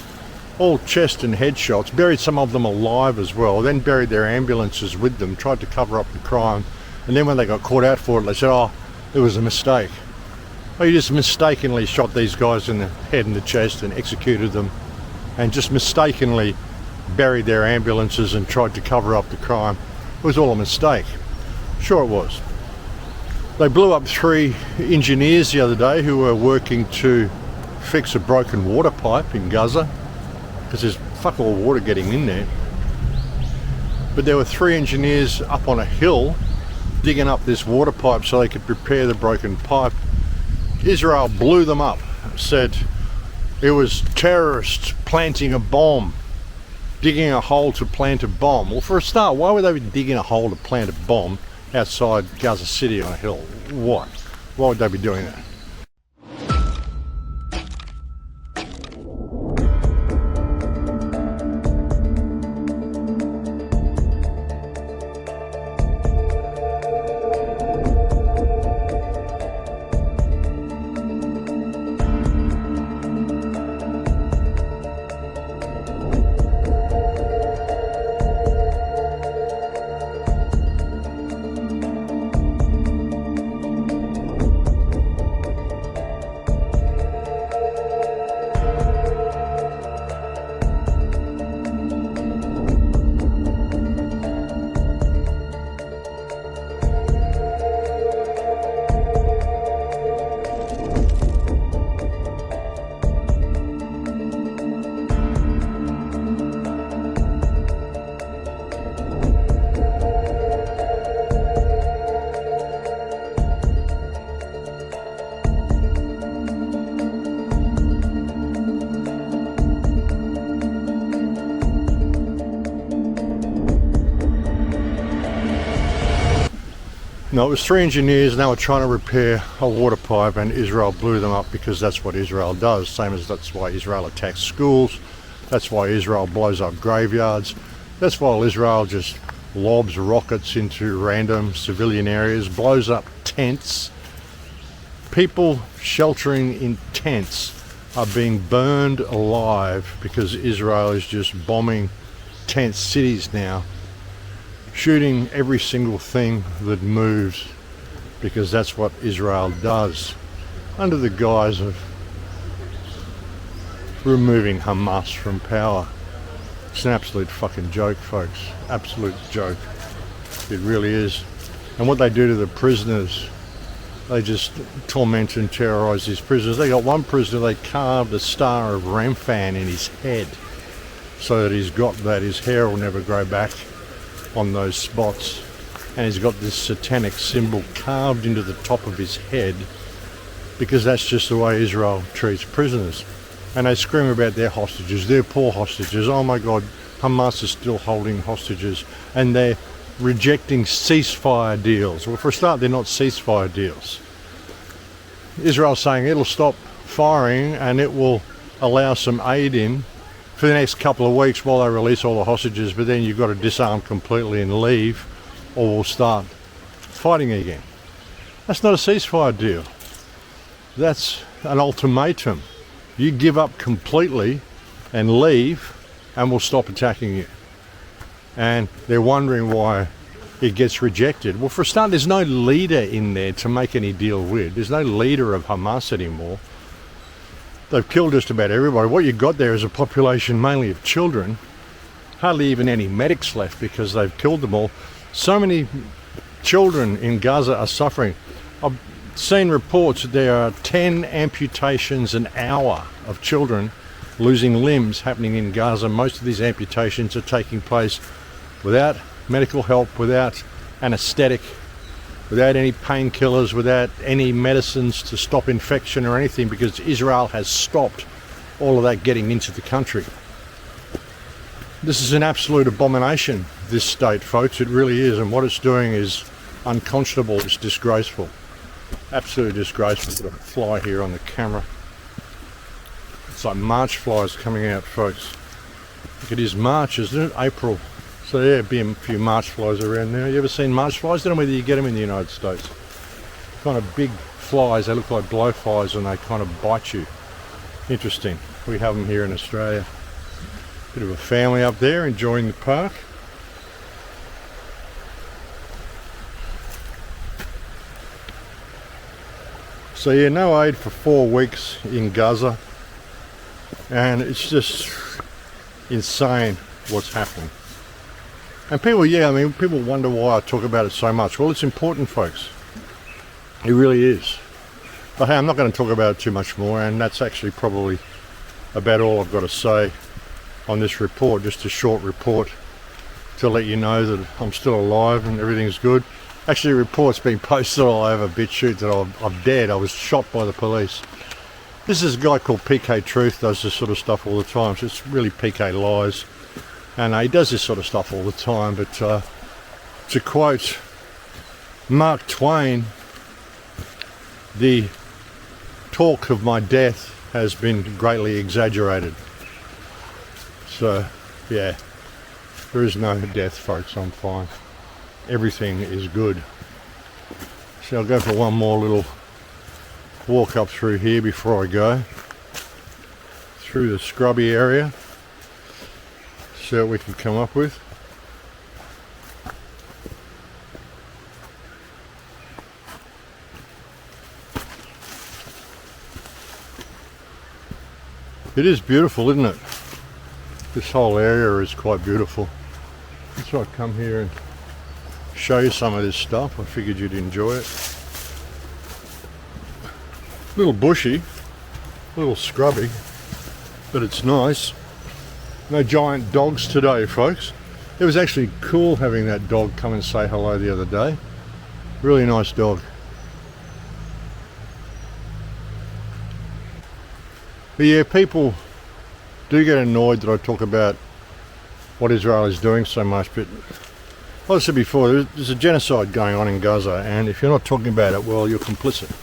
all chest and head shots, buried some of them alive as well, then buried their ambulances with them, tried to cover up the crime, and then when they got caught out for it, they said, oh, it was a mistake. Well, you just mistakenly shot these guys in the head and the chest and executed them, and just mistakenly buried their ambulances and tried to cover up the crime. It was all a mistake. Sure it was. They blew up 3 engineers the other day who were working to fix a broken water pipe in Gaza, because there's fuck all water getting in there. But there were 3 engineers up on a hill digging up this water pipe so they could repair the broken pipe. Israel blew them up, said it was terrorists planting a bomb, digging a hole to plant a bomb. Well, for a start, why would they be digging a hole to plant a bomb outside Gaza City on a hill? Why? Why would they be doing that? No, it was 3 engineers and they were trying to repair a water pipe, and Israel blew them up because that's what Israel does. Same as that's why Israel attacks schools. That's why Israel blows up graveyards. That's why Israel just lobs rockets into random civilian areas, blows up tents. People sheltering in tents are being burned alive because Israel is just bombing tent cities now, shooting every single thing that moves, because that's what Israel does, under the guise of removing Hamas from power. It's an absolute fucking joke, folks. Absolute joke. It really is. And what they do to the prisoners, they just torment and terrorize these prisoners. They got one prisoner, they carved a star of Ramphan in his head so that he's got that, his hair will never grow back on those spots, and he's got this satanic symbol carved into the top of his head, because that's just the way Israel treats prisoners. And they scream about their hostages, their poor hostages. Oh my God, Hamas is still holding hostages, and they're rejecting ceasefire deals. Well, for a start, they're not ceasefire deals. Israel's saying it'll stop firing and it will allow some aid in for the next couple of weeks while they release all the hostages, but then you've got to disarm completely and leave, or we'll start fighting again. That's not a ceasefire deal. That's an ultimatum. You give up completely and leave, and we'll stop attacking you. And they're wondering why it gets rejected. Well, for a start, there's no leader in there to make any deal with. There's no leader of Hamas anymore. They've killed just about everybody. What you've got there is a population mainly of children. Hardly even any medics left because they've killed them all. So many children in Gaza are suffering. I've seen reports that there are 10 amputations an hour of children losing limbs happening in Gaza. Most of these amputations are taking place without medical help, without anesthetic, without any painkillers, without any medicines to stop infection or anything, because Israel has stopped all of that getting into the country. This is an absolute abomination, this state, folks. It really is. And what it's doing is unconscionable. It's disgraceful. Absolutely disgraceful. Got a fly here on the camera. It's like March flies coming out, folks. Look, it is March, isn't it? April. So yeah, be a few March flies around there. You ever seen March flies? I don't know whether you get them in the United States. Kind of big flies. They look like blowflies and they kind of bite you. Interesting. We have them here in Australia. Bit of a family up there enjoying the park. So yeah, no aid for 4 weeks in Gaza. And it's just insane what's happening. And people, people wonder why I talk about it so much. Well, it's important, folks. It really is. But hey, I'm not going to talk about it too much more, and that's actually probably about all I've got to say on this report. Just a short report to let you know that I'm still alive and everything's good. Actually, a report's been posted all over Bitshout that I'm dead. I was shot by the police. This is a guy called PK Truth, does this sort of stuff all the time, so it's really PK Lies. And he does this sort of stuff all the time, but to quote Mark Twain, the talk of my death has been greatly exaggerated. So, yeah, there is no death, folks, I'm fine. Everything is good. So I'll go for one more little walk up through here before I go. Through the scrubby area. See what we can come up with. It is beautiful, isn't it? This whole area is quite beautiful. So I'd come here and show you some of this stuff. I figured you'd enjoy it. A little bushy, a little scrubby, but it's nice. No giant dogs today, folks. It was actually cool having that dog come and say hello the other day. Really nice dog. But yeah, people do get annoyed that I talk about what Israel is doing so much, but like I said before, there's a genocide going on in Gaza, and if you're not talking about it, well, you're complicit.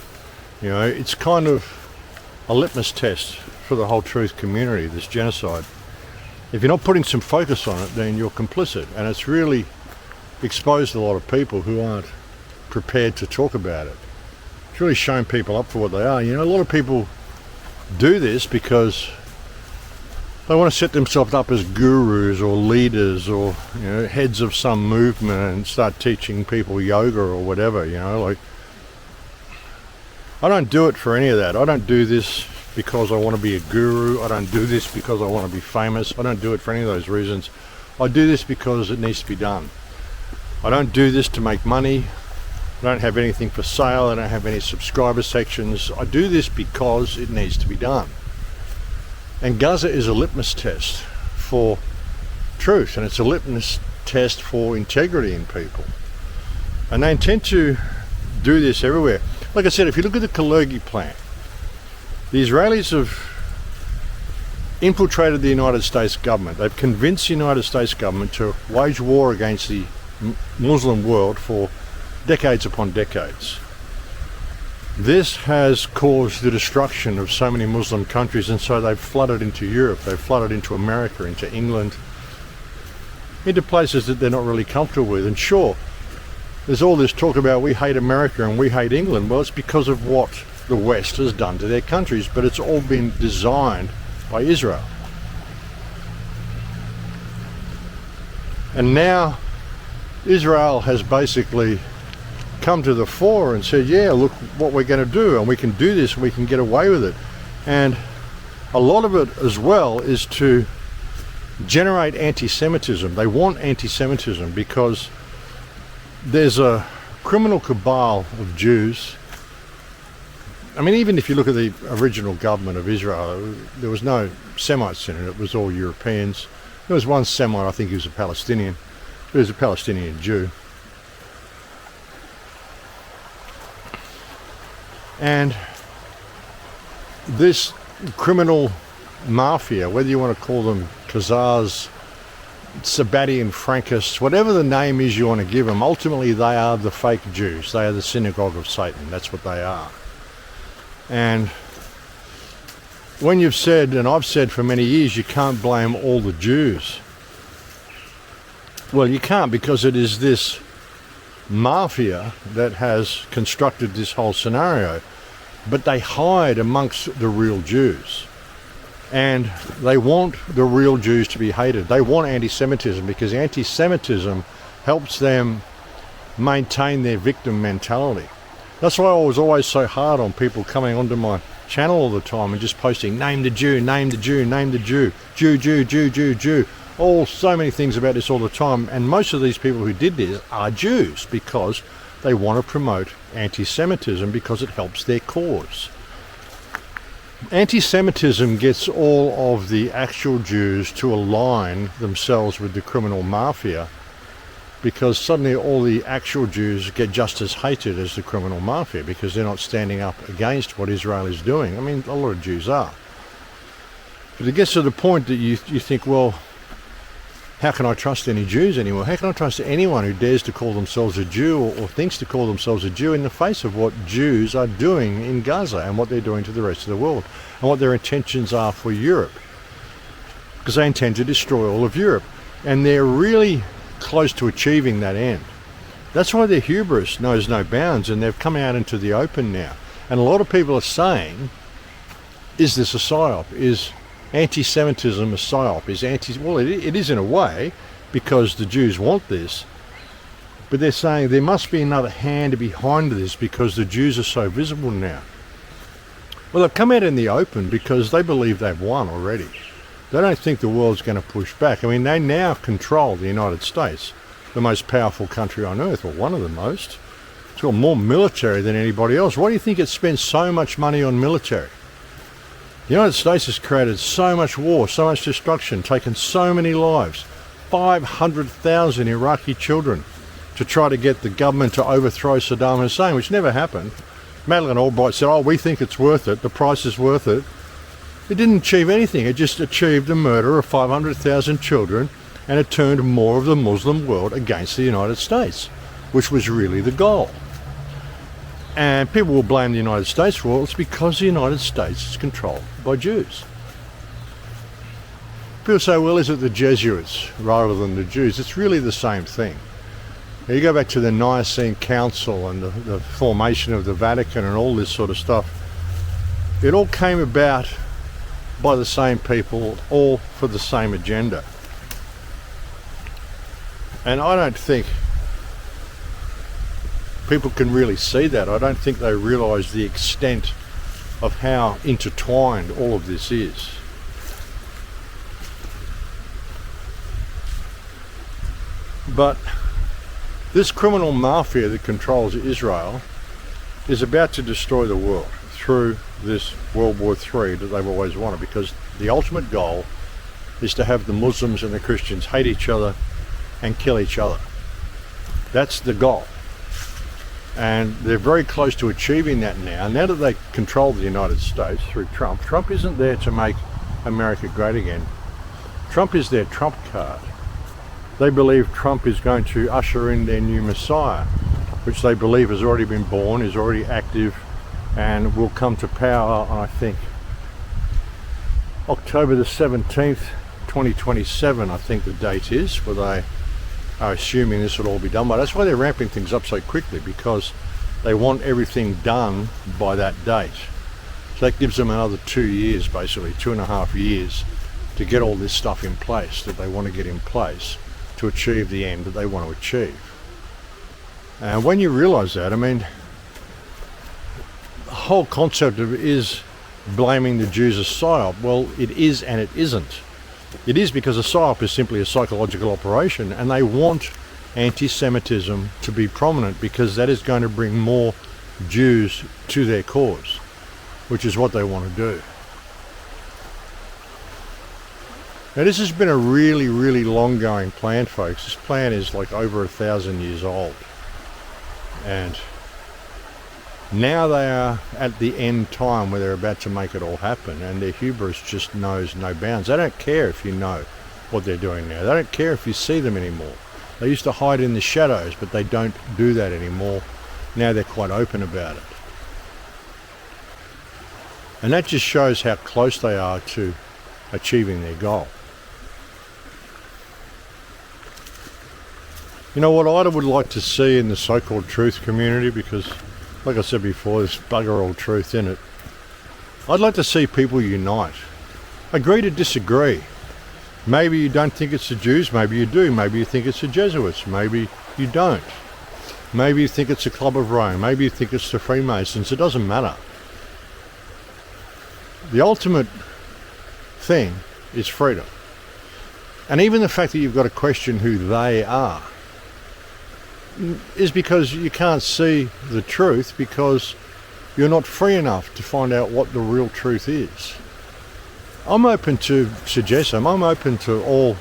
You know, it's kind of a litmus test for the whole truth community, this genocide. If you're not putting some focus on it, then you're complicit, and it's really exposed a lot of people who aren't prepared to talk about it. It's really shown people up for what they are. You know, a lot of people do this because they want to set themselves up as gurus or leaders or, you know, heads of some movement and start teaching people yoga or whatever, you know, like, I don't do it for any of that. I don't do this because I want to be a guru. I don't do this because I want to be famous. I don't do it for any of those reasons. I do this because it needs to be done. I don't do this to make money. I don't have anything for sale. I don't have any subscriber sections. I do this because it needs to be done. And Gaza is a litmus test for truth, and it's a litmus test for integrity in people. And they intend to do this everywhere. Like I said, if you look at the Kalergi plant, the Israelis have infiltrated the United States government. They've convinced the United States government to wage war against the Muslim world for decades upon decades. This has caused the destruction of so many Muslim countries, and so they've flooded into Europe, they've flooded into America, into England, into places that they're not really comfortable with. And sure, there's all this talk about we hate America and we hate England. Well, it's because of what the West has done to their countries, but it's all been designed by Israel. And now Israel has basically come to the fore and said, yeah, look what we're going to do, and we can do this, and we can get away with it. And a lot of it as well is to generate anti-Semitism. They want anti-Semitism because there's a criminal cabal of Jews. I mean, even if you look at the original government of Israel, there was no Semites in it. It was all Europeans. There was one Semite, I think he was a Palestinian. He was a Palestinian Jew. And this criminal mafia, whether you want to call them Khazars, Sabbatian Frankists, whatever the name is you want to give them, ultimately they are the fake Jews. They are the synagogue of Satan. That's what they are. And when you've said, and I've said for many years, you can't blame all the Jews. Well, you can't, because it is this mafia that has constructed this whole scenario. But they hide amongst the real Jews. And they want the real Jews to be hated. They want anti-Semitism, because anti-Semitism helps them maintain their victim mentality. That's why I was always so hard on people coming onto my channel all the time and just posting, name the Jew, name the Jew, name the Jew, Jew, Jew, Jew, Jew, Jew. So many things about this all the time. And most of these people who did this are Jews, because they want to promote anti-Semitism because it helps their cause. Anti-Semitism gets all of the actual Jews to align themselves with the criminal mafia because suddenly all the actual Jews get just as hated as the criminal mafia because they're not standing up against what Israel is doing. I mean, a lot of Jews are. But it gets to the point that you think, well, how can I trust any Jews anymore? How can I trust anyone who dares to call themselves a Jew or thinks to call themselves a Jew in the face of what Jews are doing in Gaza and what they're doing to the rest of the world and what their intentions are for Europe? Because they intend to destroy all of Europe. And they're really close to achieving that end. That's why their hubris knows no bounds, and they've come out into the open now. And a lot of people are saying, is this a psyop? Is anti-Semitism a psyop? Well, it is in a way, because the Jews want this, but they're saying there must be another hand behind this because the Jews are so visible now. Well, they've come out in the open because they believe they've won already. They don't think the world's going to push back. I mean, they now control the United States, the most powerful country on earth, or one of the most. It's got more military than anybody else. Why do you think it spends so much money on military? The United States has created so much war, so much destruction, taken so many lives, 500,000 Iraqi children, to try to get the government to overthrow Saddam Hussein, which never happened. Madeleine Albright said, oh, we think it's worth it, the price is worth it. It didn't achieve anything. It just achieved the murder of 500,000 children, and it turned more of the Muslim world against the United States, which was really the goal. And people will blame the United States for it. It's because the United States is controlled by Jews. People say, well, is it the Jesuits rather than the Jews? It's really the same thing. Now, you go back to the Nicene Council and the formation of the Vatican and all this sort of stuff. It all came about by the same people, all for the same agenda. And I don't think people can really see that. I don't think they realise the extent of how intertwined all of this is. But this criminal mafia that controls Israel is about to destroy the world through this World War III that they've always wanted, because the ultimate goal is to have the Muslims and the Christians hate each other and kill each other. That's the goal. And they're very close to achieving that now. Now that they control the United States through Trump, Trump isn't there to make America great again. Trump is their trump card. They believe Trump is going to usher in their new Messiah, which they believe has already been born, is already active, and will come to power on, I think, October the 17th, 2027, I think the date is, where they are assuming this will all be done by. That's why they're ramping things up so quickly, because they want everything done by that date. So that gives them another 2 years, basically, 2.5 years, to get all this stuff in place that they want to get in place to achieve the end that they want to achieve. And when you realise that, I mean, the whole concept of it is blaming the Jews as psyop. Well, it is and it isn't. It is because a psyop is simply a psychological operation, and they want anti-Semitism to be prominent because that is going to bring more Jews to their cause, which is what they want to do. Now, this has been a really, really long-going plan, folks. This plan is like over 1,000 years old. And now they are at the end time where they're about to make it all happen, and their hubris just knows no bounds. They don't care if you know what they're doing now. They don't care if you see them anymore. They used to hide in the shadows, but they don't do that anymore. Now they're quite open about it. And that just shows how close they are to achieving their goal. You know what I would like to see in the so-called truth community, because like I said before, there's bugger all truth in it. I'd like to see people unite. Agree to disagree. Maybe you don't think it's the Jews, maybe you do. Maybe you think it's the Jesuits, maybe you don't. Maybe you think it's the Club of Rome, maybe you think it's the Freemasons. It doesn't matter. The ultimate thing is freedom. And even the fact that you've got to question who they are is because you can't see the truth, because you're not free enough to find out what the real truth is. I'm open to suggestion. I'm open to all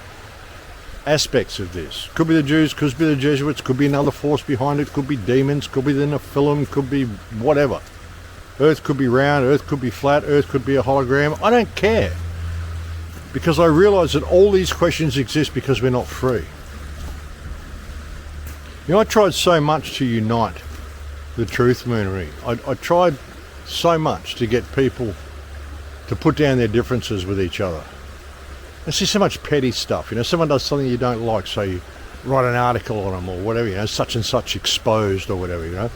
aspects of this. Could be the Jews, could be the Jesuits, could be another force behind it, could be demons, could be the Nephilim, could be whatever. Earth could be round, Earth could be flat, Earth could be a hologram. I don't care. Because I realise that all these questions exist because we're not free. You know, I tried so much to unite the truth community. I tried so much to get people to put down their differences with each other. I see so much petty stuff. You know, someone does something you don't like, so you write an article on them or whatever, you know, such and such exposed or whatever, you know.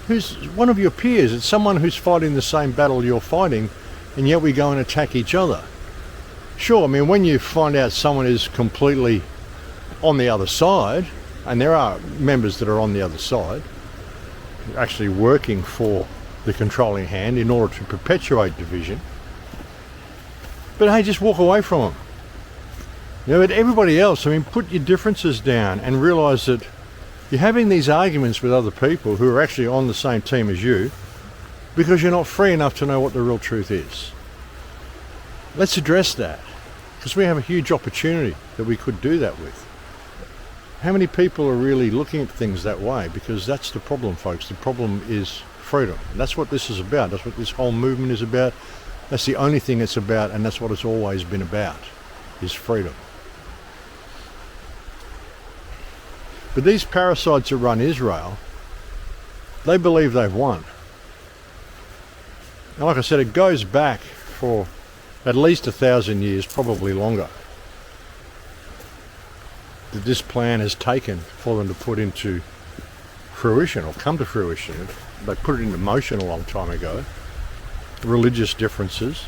Who's one of your peers? It's someone who's fighting the same battle you're fighting, and yet we go and attack each other. Sure, I mean, when you find out someone is completely on the other side, and there are members that are on the other side, actually working for the controlling hand in order to perpetuate division, but hey, just walk away from them. You know, but everybody else, I mean, put your differences down and realise that you're having these arguments with other people who are actually on the same team as you because you're not free enough to know what the real truth is. Let's address that, because we have a huge opportunity that we could do that with. How many people are really looking at things that way? Because that's the problem, folks. The problem is freedom. And that's what this is about. That's what this whole movement is about. That's the only thing it's about, and that's what it's always been about, is freedom. But these parasites that run Israel, they believe they've won. And like I said, it goes back for at least 1,000 years, probably longer, that this plan has taken for them to put into fruition, or come to fruition. They put it into motion a long time ago. Religious differences.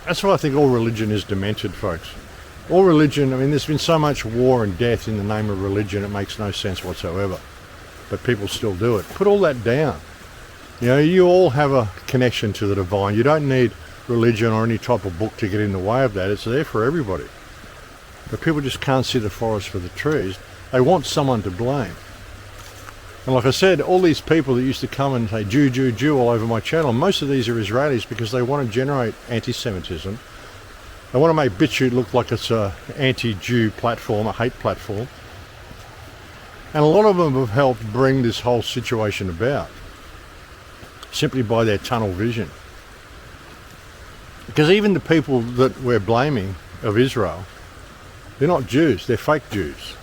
That's why I think all religion is demented, folks. All religion, I mean, there's been so much war and death in the name of religion, it makes no sense whatsoever. But people still do it. Put all that down. You know, you all have a connection to the divine. You don't need religion or any type of book to get in the way of that. It's there for everybody. But people just can't see the forest for the trees. They want someone to blame. And like I said, all these people that used to come and say Jew, Jew, Jew all over my channel, most of these are Israelis because they want to generate anti-Semitism. They want to make Bitshout look like it's an anti-Jew platform, a hate platform. And a lot of them have helped bring this whole situation about, simply by their tunnel vision. Because even the people that we're blaming of Israel, they're not Jews, they're fake Jews.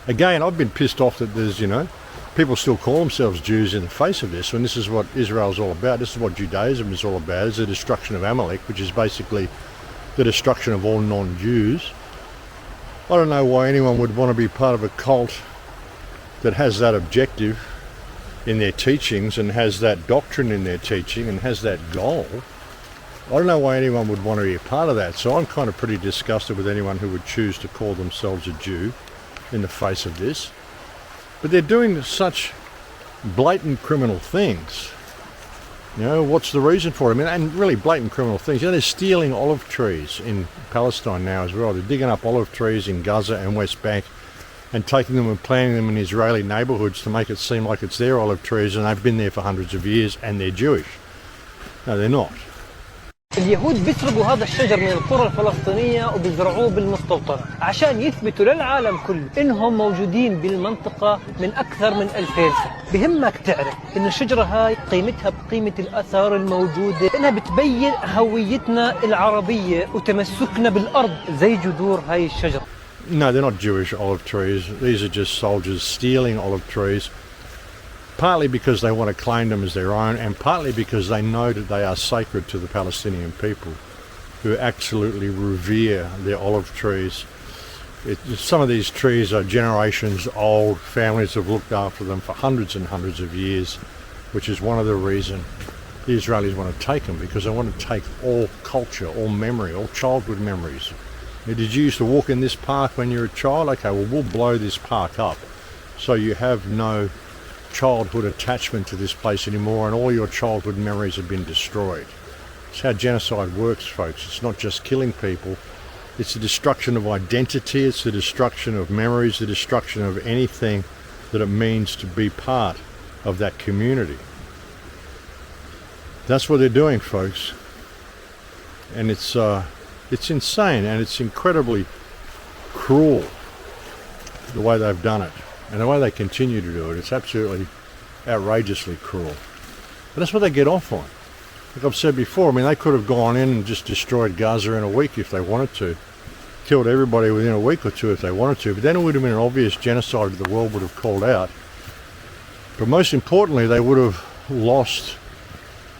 Again, I've been pissed off that there's, you know, people still call themselves Jews in the face of this, when this is what Israel's all about. This is what Judaism is all about. It's the destruction of Amalek, which is basically the destruction of all non-Jews. I don't know why anyone would want to be part of a cult that has that objective in their teachings and has that doctrine in their teaching and has that goal. I don't know why anyone would want to be a part of that. So I'm kind of pretty disgusted with anyone who would choose to call themselves a Jew in the face of this. But they're doing such blatant criminal things. You know, what's the reason for it? I mean, and really blatant criminal things. You know, they're stealing olive trees in Palestine now as well. They're digging up olive trees in Gaza and West Bank and taking them and planting them in Israeli neighbourhoods to make it seem like it's their olive trees and they've been there for hundreds of years and they're Jewish. No, they're not. اليهود بيسرقوا هذا الشجر من القرى الفلسطينية وبيزرعوه بالمستوطنة عشان يثبتوا للعالم كله إنهم موجودين بالمنطقة من أكثر من 2000 سنة. بهمك تعرف إن الشجرة هاي قيمتها بقيمة الآثار الموجودة، إنها بتبين هويتنا العربية وتمسكنا بالأرض زي جذور هاي الشجرة. No, they're not Jewish olive trees. These are just soldiers stealing olive trees, partly because they want to claim them as their own and partly because they know that they are sacred to the Palestinian people, who absolutely revere their olive trees. Some of these trees are generations old. Families have looked after them for hundreds and hundreds of years, which is one of the reasons the Israelis want to take them, because they want to take all culture, all memory, all childhood memories. Now, did you used to walk in this park when you were a child? Okay, well, we'll blow this park up so you have no childhood attachment to this place anymore, and all your childhood memories have been destroyed. It's how genocide works, folks. It's not just killing people. It's the destruction of identity. It's the destruction of memories, the destruction of anything that it means to be part of that community. That's what they're doing, folks. And it's It's insane, and it's incredibly cruel the way they've done it, and the way they continue to do it. It's absolutely outrageously cruel. But that's what they get off on. Like I've said before, I mean, they could have gone in and just destroyed Gaza in a week if they wanted to. Killed everybody within a week or two if they wanted to. But then it would have been an obvious genocide that the world would have called out. But most importantly, they would have lost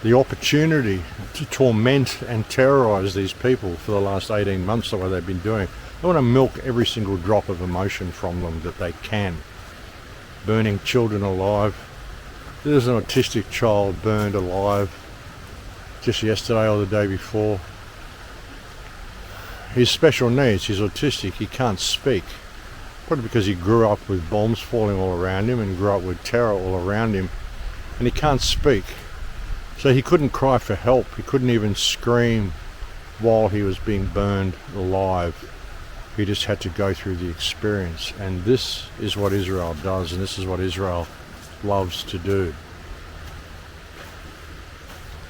the opportunity to torment and terrorize these people for the last 18 months the way they've been doing. They want to milk every single drop of emotion from them that they can. Burning children alive. There's an autistic child burned alive just yesterday or the day before. He's special needs, he's autistic, he can't speak. Probably because he grew up with bombs falling all around him and grew up with terror all around him. And he can't speak. So he couldn't cry for help, he couldn't even scream while he was being burned alive. He just had to go through the experience. And this is what Israel does, and this is what Israel loves to do.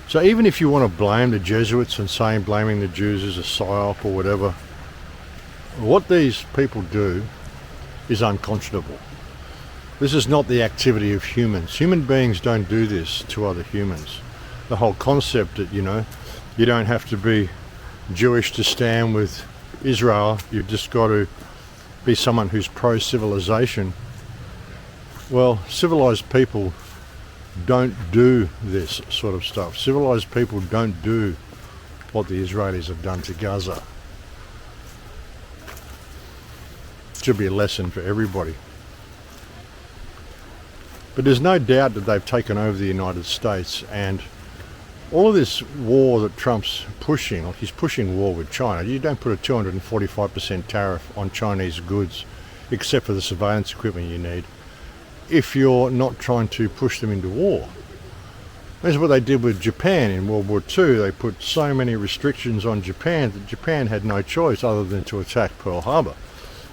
So even if you want to blame the Jesuits and saying blaming the Jews is a psyop or whatever, what these people do is unconscionable. This is not the activity of humans. Human beings don't do this to other humans. The whole concept that, you know, you don't have to be Jewish to stand with Israel, you've just got to be someone who's pro-civilization. Well, civilized people don't do this sort of stuff. Civilized people don't do what the Israelis have done to Gaza. It should be a lesson for everybody. But there's no doubt that they've taken over the United States, and all of this war that Trump's pushing, like he's pushing war with China. You don't put a 245% tariff on Chinese goods, except for the surveillance equipment you need, if you're not trying to push them into war. That's what they did with Japan in World War II. They put so many restrictions on Japan that Japan had no choice other than to attack Pearl Harbor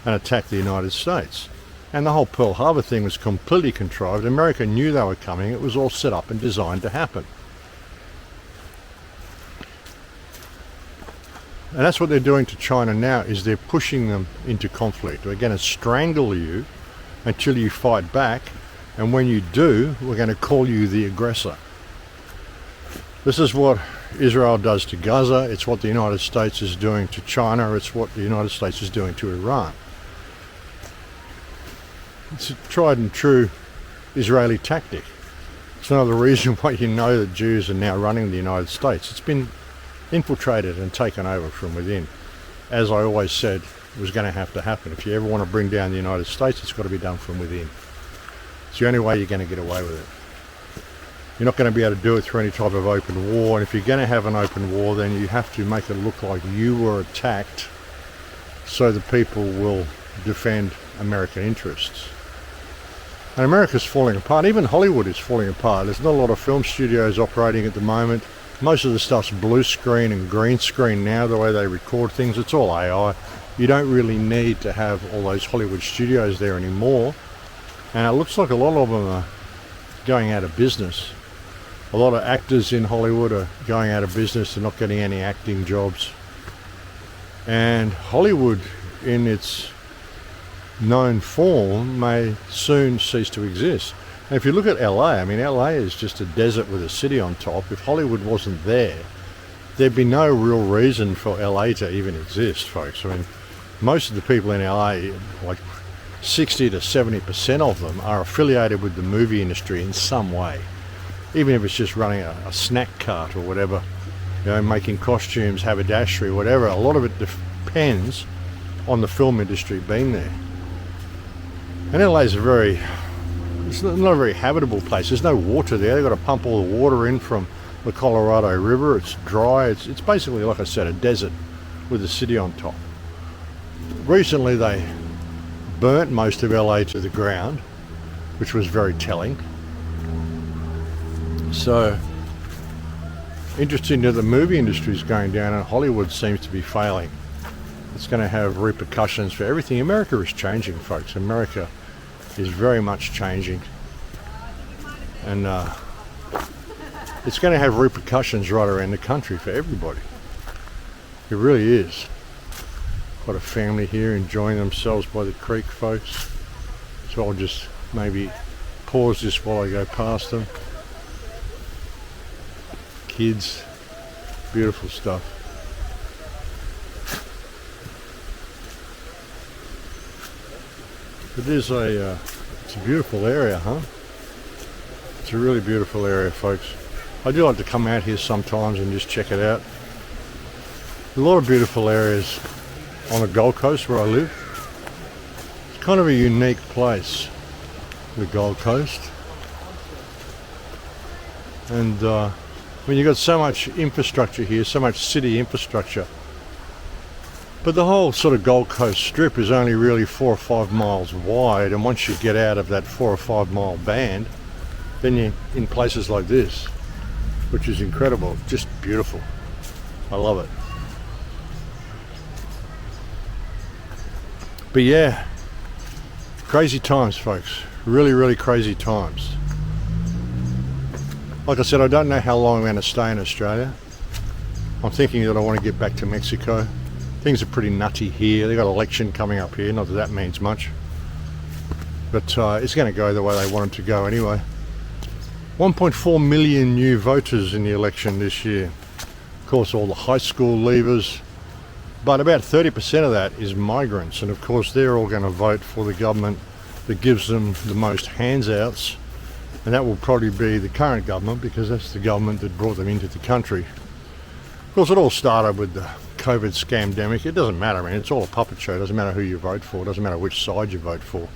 and attack the United States. And the whole Pearl Harbor thing was completely contrived. America knew they were coming. It was all set up and designed to happen. And that's what they're doing to China now, is they're pushing them into conflict. We're going to strangle you until you fight back, and when you do, we're going to call you the aggressor. This is what Israel does to Gaza. It's what the United States is doing to China. It's what the United States is doing to Iran. It's a tried and true Israeli tactic. It's another reason why you know that Jews are now running the United States. It's been infiltrated and taken over from within. As I always said, it was going to have to happen. If you ever want to bring down the United States, it's got to be done from within. It's the only way you're going to get away with it. You're not going to be able to do it through any type of open war, and if you're going to have an open war, then you have to make it look like you were attacked so the people will defend American interests. And America's falling apart. Even Hollywood is falling apart. There's not a lot of film studios operating at the moment. Most of the stuff's blue screen and green screen now, the way they record things. It's all AI. You don't really need to have all those Hollywood studios there anymore. And it looks like a lot of them are going out of business. A lot of actors in Hollywood are going out of business. They're not getting any acting jobs. And Hollywood, in its known form, may soon cease to exist. And if you look at LA, I mean, LA is just a desert with a city on top. If Hollywood wasn't there, there'd be no real reason for LA to even exist, folks. I mean, most of the people in LA, like 60 to 70% of them, are affiliated with the movie industry in some way. Even if it's just running a snack cart or whatever, you know, making costumes, haberdashery, whatever. A lot of it depends on the film industry being there. And LA is it's not a very habitable place. There's no water there. They've got to pump all the water in from the Colorado River. It's dry. It's basically, like I said, a desert with a city on top. Recently they burnt most of LA to the ground, which was very telling. So, interesting that the movie industry is going down and Hollywood seems to be failing. It's going to have repercussions for everything. America is changing, folks. America is very much changing. And it's going to have repercussions right around the country for everybody. It really is. Got a family here enjoying themselves by the creek, folks. So I'll just maybe pause this while I go past them. Kids, beautiful stuff. It is it's a beautiful area, huh? It's a really beautiful area, folks. I do like to come out here sometimes and just check it out. A lot of beautiful areas on the Gold Coast where I live. It's kind of a unique place, the Gold Coast. And when you've got so much infrastructure here, so much city infrastructure, but the whole sort of Gold Coast strip is only really 4 or 5 miles wide, and once you get out of that 4 or 5 mile band, then you're in places like this, which is incredible, just beautiful. I love it. But yeah, crazy times, folks. Really, really crazy times. Like I said, I don't know how long I'm going to stay in Australia. I'm thinking that I want to get back to Mexico. Things are pretty nutty here. They've got an election coming up here, not that that means much. But it's going to go the way they want it to go anyway. 1.4 million new voters in the election this year. Of course, all the high school leavers. But about 30% of that is migrants. And of course, they're all going to vote for the government that gives them the most handouts. And that will probably be the current government, because that's the government that brought them into the country. Of course, it all started with the COVID scamdemic. It doesn't matter, man. It's all a puppet show. It doesn't matter who you vote for. It doesn't matter which side you vote for.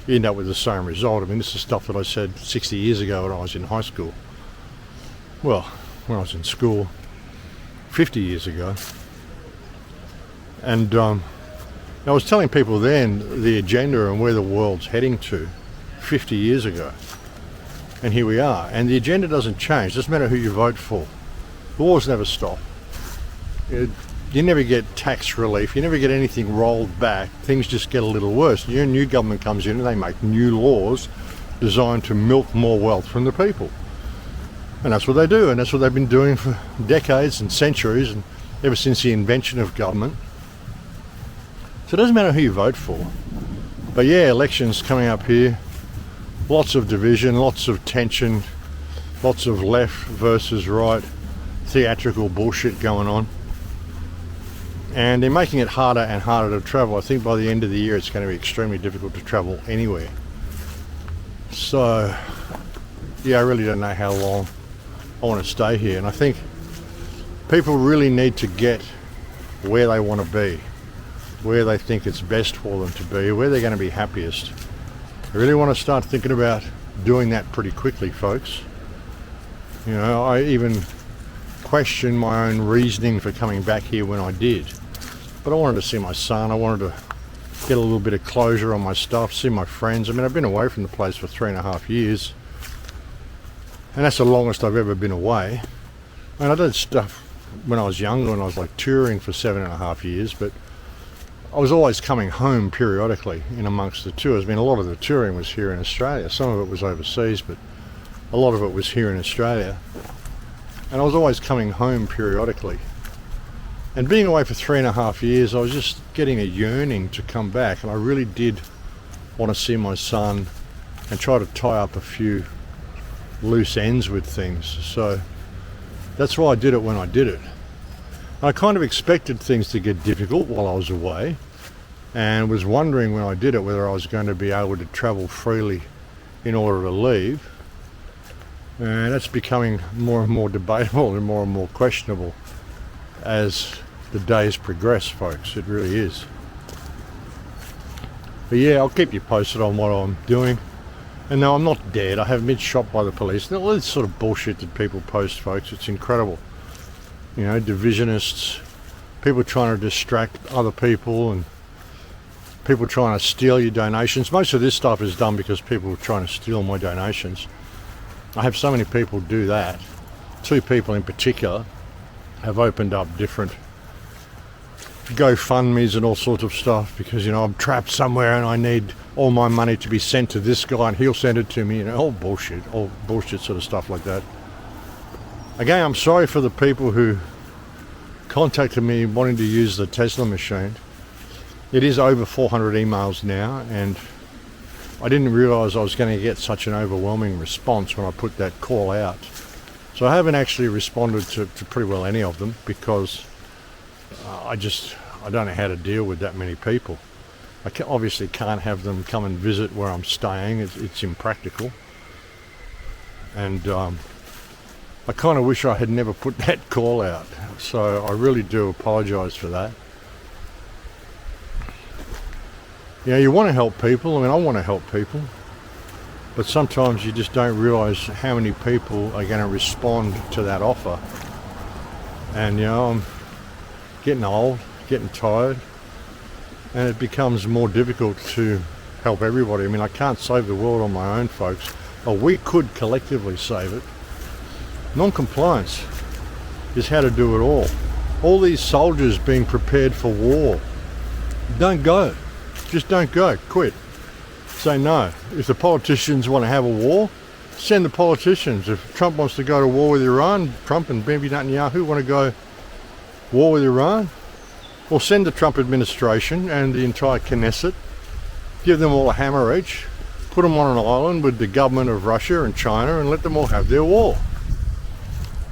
You end up with the same result. I mean, this is stuff that I said 60 years ago when I was in high school. Well, when I was in school 50 years ago. And I was telling people then the agenda and where the world's heading to 50 years ago. And here we are. And the agenda doesn't change. It doesn't matter who you vote for. The wars never stop. You never get tax relief. You never get anything rolled back. Things just get a little worse. Your new government comes in and they make new laws designed to milk more wealth from the people. And that's what they do. And that's what they've been doing for decades and centuries, and ever since the invention of government. So it doesn't matter who you vote for. But yeah, elections coming up here. Lots of division, lots of tension, lots of left versus right, theatrical bullshit going on. And they're making it harder and harder to travel. I think by the end of the year it's going to be extremely difficult to travel anywhere. So, yeah, I really don't know how long I want to stay here. And I think people really need to get where they want to be, where they think it's best for them to be, where they're going to be happiest. I really want to start thinking about doing that pretty quickly, folks. You know, I even questioned my own reasoning for coming back here when I did. But I wanted to see my son. I wanted to get a little bit of closure on my stuff, see my friends. I mean, I've been away from the place for 3.5 years. And that's the longest I've ever been away. And I did stuff when I was younger, when I was like touring for 7.5 years, but I was always coming home periodically in amongst the tours. I mean, a lot of the touring was here in Australia. Some of it was overseas, but a lot of it was here in Australia. And I was always coming home periodically. And being away for 3.5 years, I was just getting a yearning to come back. And I really did want to see my son and try to tie up a few loose ends with things. So that's why I did it when I did it. I kind of expected things to get difficult while I was away, and was wondering when I did it whether I was going to be able to travel freely in order to leave. And that's becoming more and more debatable and more questionable as the days progress, folks. It really is. But yeah, I'll keep you posted on what I'm doing. And no, I'm not dead. I haven't been shot by the police. All this sort of bullshit that people post, folks, it's incredible. You know, divisionists, people trying to distract other people, and people trying to steal your donations. Most of this stuff is done because people are trying to steal my donations. I have so many people do that. 2 people in particular have opened up different GoFundMes and all sorts of stuff because, you know, I'm trapped somewhere and I need all my money to be sent to this guy and he'll send it to me, you know, all bullshit sort of stuff like that. Again, I'm sorry for the people who contacted me wanting to use the Tesla machine. It is over 400 emails now, and I didn't realise I was going to get such an overwhelming response when I put that call out. So I haven't actually responded to pretty well any of them, because I don't know how to deal with that many people. I obviously can't have them come and visit where I'm staying. It's impractical. And I kind of wish I had never put that call out. So I really do apologise for that. You know, you want to help people. I mean, I want to help people. But sometimes you just don't realise how many people are going to respond to that offer. And, you know, I'm getting old, getting tired, and it becomes more difficult to help everybody. I mean, I can't save the world on my own, folks. Or we could collectively save it. Non-compliance is how to do it all. All these soldiers being prepared for war. Don't go. Just don't go. Quit. Say no. If the politicians want to have a war, send the politicians. If Trump wants to go to war with Iran, Trump and Bibi Netanyahu want to go war with Iran, well, send the Trump administration and the entire Knesset, give them all a hammer each, put them on an island with the government of Russia and China, and let them all have their war.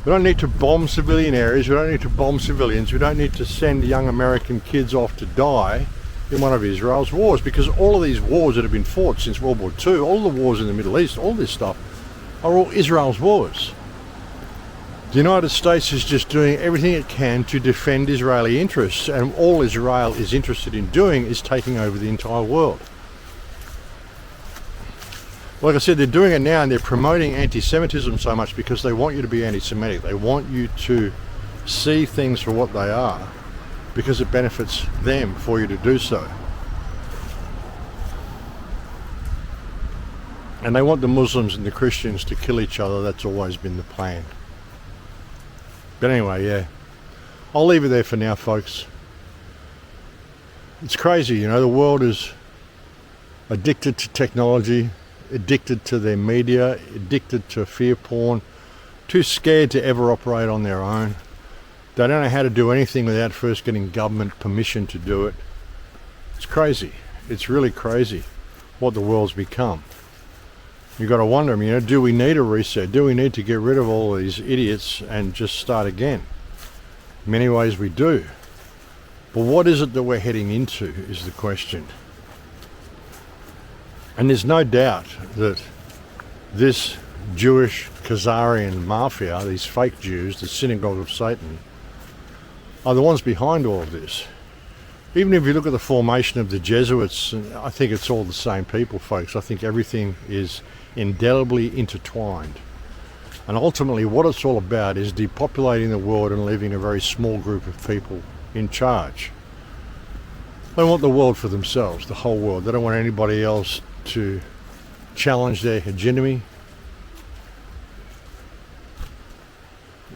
We don't need to bomb civilian areas, we don't need to bomb civilians, we don't need to send young American kids off to die in one of Israel's wars, because all of these wars that have been fought since World War II, all the wars in the Middle East, all this stuff, are all Israel's wars. The United States is just doing everything it can to defend Israeli interests, and all Israel is interested in doing is taking over the entire world. Like I said, they're doing it now, and they're promoting anti-Semitism so much because they want you to be anti-Semitic. They want you to see things for what they are, because it benefits them for you to do so. And they want the Muslims and the Christians to kill each other. That's always been the plan. But anyway, yeah, I'll leave it there for now, folks. It's crazy, you know, the world is addicted to technology, addicted to their media, addicted to fear porn, too scared to ever operate on their own. They don't know how to do anything without first getting government permission to do it. It's crazy. It's really crazy what the world's become. You've got to wonder, you know, do we need a reset? Do we need to get rid of all these idiots and just start again? In many ways we do. But what is it that we're heading into is the question. And there's no doubt that this Jewish Khazarian mafia, these fake Jews, the synagogue of Satan, are the ones behind all of this. Even if you look at the formation of the Jesuits, I think it's all the same people, folks. I think everything is indelibly intertwined. And ultimately what it's all about is depopulating the world and leaving a very small group of people in charge. They want the world for themselves, the whole world. They don't want anybody else to challenge their hegemony.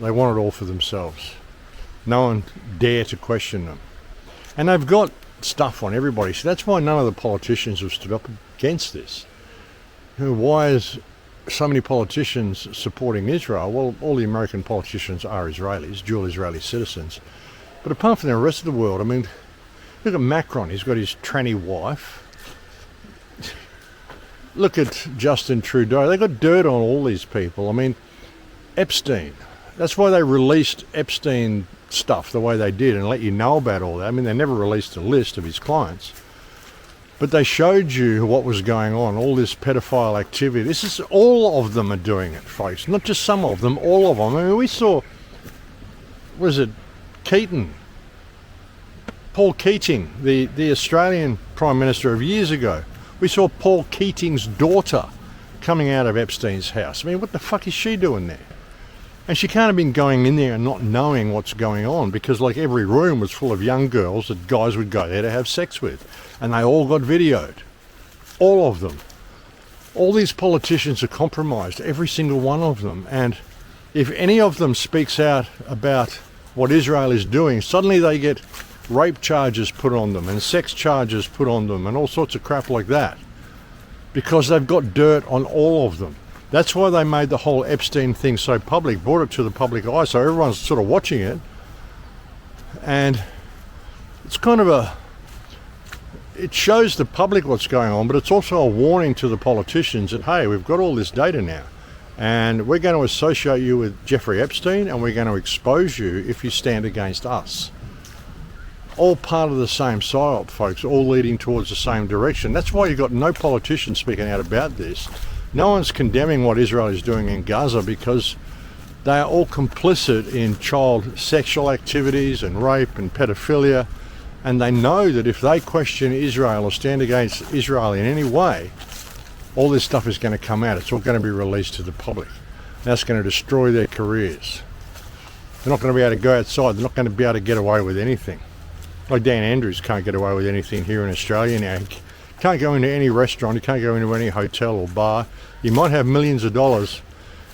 They want it all for themselves. No one dare to question them. And they've got stuff on everybody. So that's why none of the politicians have stood up against this. You know, why is so many politicians supporting Israel? Well, all the American politicians are Israelis, dual Israeli citizens. But apart from the rest of the world, I mean, look at Macron. He's got his tranny wife. Look at Justin Trudeau. They got dirt on all these people. I mean, Epstein. That's why they released Epstein stuff the way they did and let you know about all that. I mean, they never released a list of his clients. But they showed you what was going on, all this pedophile activity. This is, all of them are doing it, folks. Not just some of them, all of them. I mean, we saw, what is it, Keaton, Paul Keating, the Australian Prime Minister of years ago. We saw Paul Keating's daughter coming out of Epstein's house. I mean, what the fuck is she doing there? And she can't have been going in there and not knowing what's going on, because like every room was full of young girls that guys would go there to have sex with. And they all got videoed. All of them. All these politicians are compromised, every single one of them. And if any of them speaks out about what Israel is doing, suddenly they get rape charges put on them and sex charges put on them and all sorts of crap like that. Because they've got dirt on all of them. That's why they made the whole Epstein thing so public, brought it to the public eye, so everyone's sort of watching it. And it's kind of it shows the public what's going on, but it's also a warning to the politicians that, hey, we've got all this data now, and we're going to associate you with Jeffrey Epstein, and we're going to expose you if you stand against us. All part of the same psyop, folks, all leading towards the same direction. That's why you've got no politicians speaking out about this. No one's condemning what Israel is doing in Gaza, because they are all complicit in child sexual activities and rape and pedophilia, and they know that if they question Israel or stand against Israel in any way, all this stuff is going to come out. It's all going to be released to the public. That's going to destroy their careers. They're not going to be able to go outside. They're not going to be able to get away with anything. Like Dan Andrews can't get away with anything here in Australia now. He can't go into any restaurant. He can't go into any hotel or bar. He might have millions of dollars,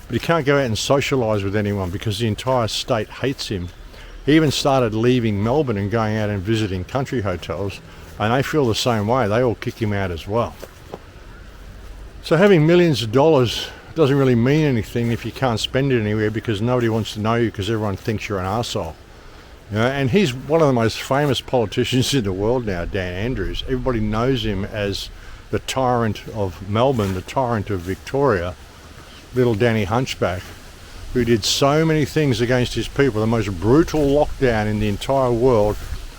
but he can't go out and socialise with anyone because the entire state hates him. He even started leaving Melbourne and going out and visiting country hotels, and they feel the same way. They all kick him out as well. So having millions of dollars doesn't really mean anything if you can't spend it anywhere, because nobody wants to know you, because everyone thinks you're an arsehole. You know, and he's one of the most famous politicians in the world now, Dan Andrews. Everybody knows him as the tyrant of Melbourne, the tyrant of Victoria, little Danny Hunchback, who did so many things against his people, the most brutal lockdown in the entire world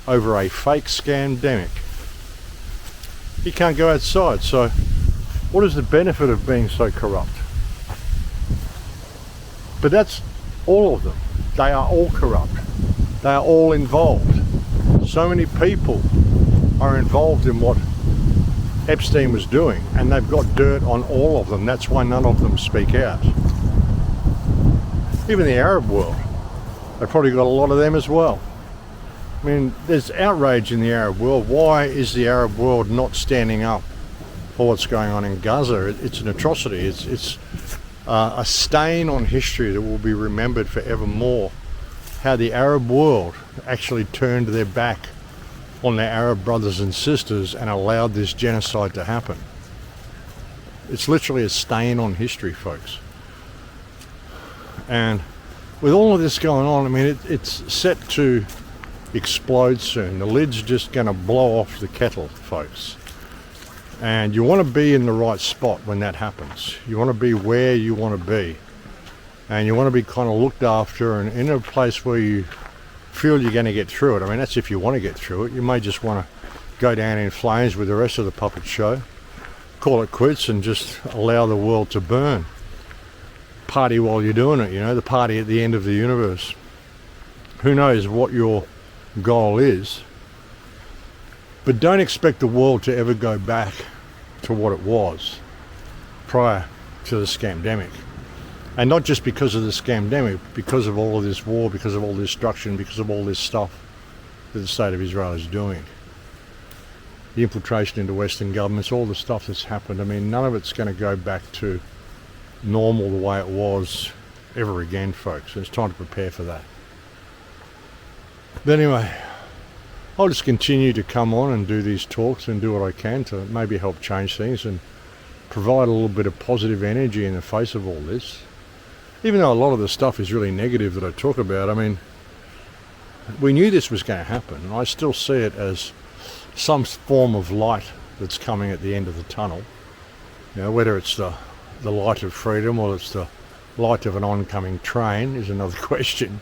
over a fake scandemic. He can't go outside, so what is the benefit of being so corrupt? But that's all of them. They are all corrupt. They are all involved. So many people are involved in what Epstein was doing, and they've got dirt on all of them. That's why none of them speak out. Even the Arab world, they've probably got a lot of them as well. I mean, there's outrage in the Arab world. Why is the Arab world not standing up for what's going on in Gaza? It's an atrocity. It's a stain on history that will be remembered forevermore. How the Arab world actually turned their back on their Arab brothers and sisters and allowed this genocide to happen. It's literally a stain on history, folks. And with all of this going on, I mean, it's set to explode soon. The lid's just going to blow off the kettle, folks. And you want to be in the right spot when that happens. You want to be where you want to be. And you want to be kind of looked after and in a place where you feel you're going to get through it. I mean, that's if you want to get through it. You may just want to go down in flames with the rest of the puppet show, call it quits, and just allow the world to burn. Party while you're doing it, you know, the party at the end of the universe. Who knows what your goal is, but don't expect the world to ever go back to what it was prior to the scamdemic. And not just because of the scamdemic, because of all of this war, because of all this destruction, because of all this stuff that the state of Israel is doing. The infiltration into Western governments, all the stuff that's happened. I mean, none of it's going to go back to normal the way it was ever again, folks. It's time to prepare for that. But anyway, I'll just continue to come on and do these talks and do what I can to maybe help change things and provide a little bit of positive energy in the face of all this. Even though a lot of the stuff is really negative that I talk about, I mean, we knew this was going to happen, and I still see it as some form of light that's coming at the end of the tunnel. You know, whether it's the light of freedom or it's the light of an oncoming train is another question.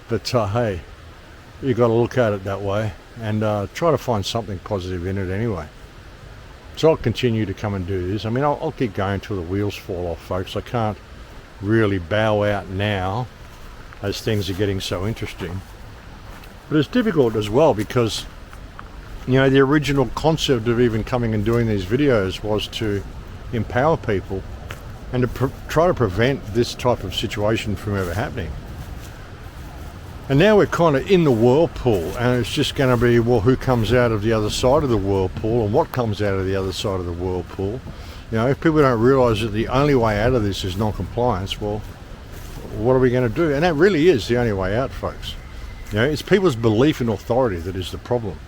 But hey, you've got to look at it that way and try to find something positive in it anyway. So I'll continue to come and do this. I mean, I'll keep going till the wheels fall off, folks. I can't really bow out now as things are getting so interesting. But it's difficult as well because, you know, the original concept of even coming and doing these videos was to empower people and to try to prevent this type of situation from ever happening. And now we're kind of in the whirlpool, and it's just going to be, well, who comes out of the other side of the whirlpool and what comes out of the other side of the whirlpool. You know, if people don't realise that the only way out of this is non-compliance, well, what are we going to do? And that really is the only way out, folks. You know, it's people's belief in authority that is the problem.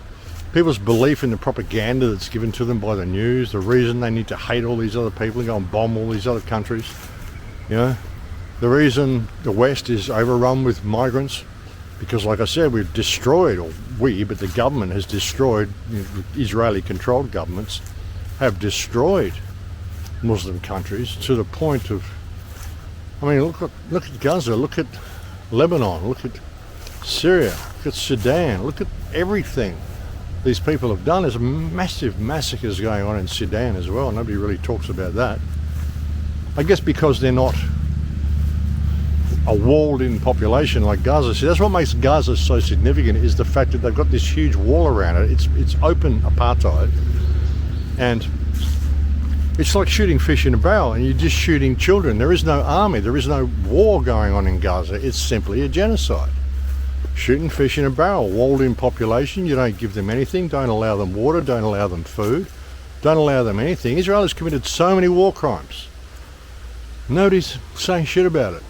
People's belief in the propaganda that's given to them by the news, the reason they need to hate all these other people and go and bomb all these other countries. You know, the reason the West is overrun with migrants Because like I said, we've destroyed, or we, but the government has destroyed, Israeli-controlled governments have destroyed Muslim countries to the point of, I mean, look at Gaza, look at Lebanon, look at Syria, look at Sudan, look at everything these people have done. There's massive massacres going on in Sudan as well. Nobody really talks about that. I guess because they're not a walled-in population like Gaza. See, that's what makes Gaza so significant, is the fact that they've got this huge wall around it. It's open apartheid, and it's like shooting fish in a barrel, and you're just shooting children. There is no army, there is no war going on in Gaza. It's simply a genocide. Shooting fish in a barrel, walled-in population. You don't give them anything, don't allow them water, don't allow them food, don't allow them anything. Israel has committed so many war crimes. Nobody's saying shit about it.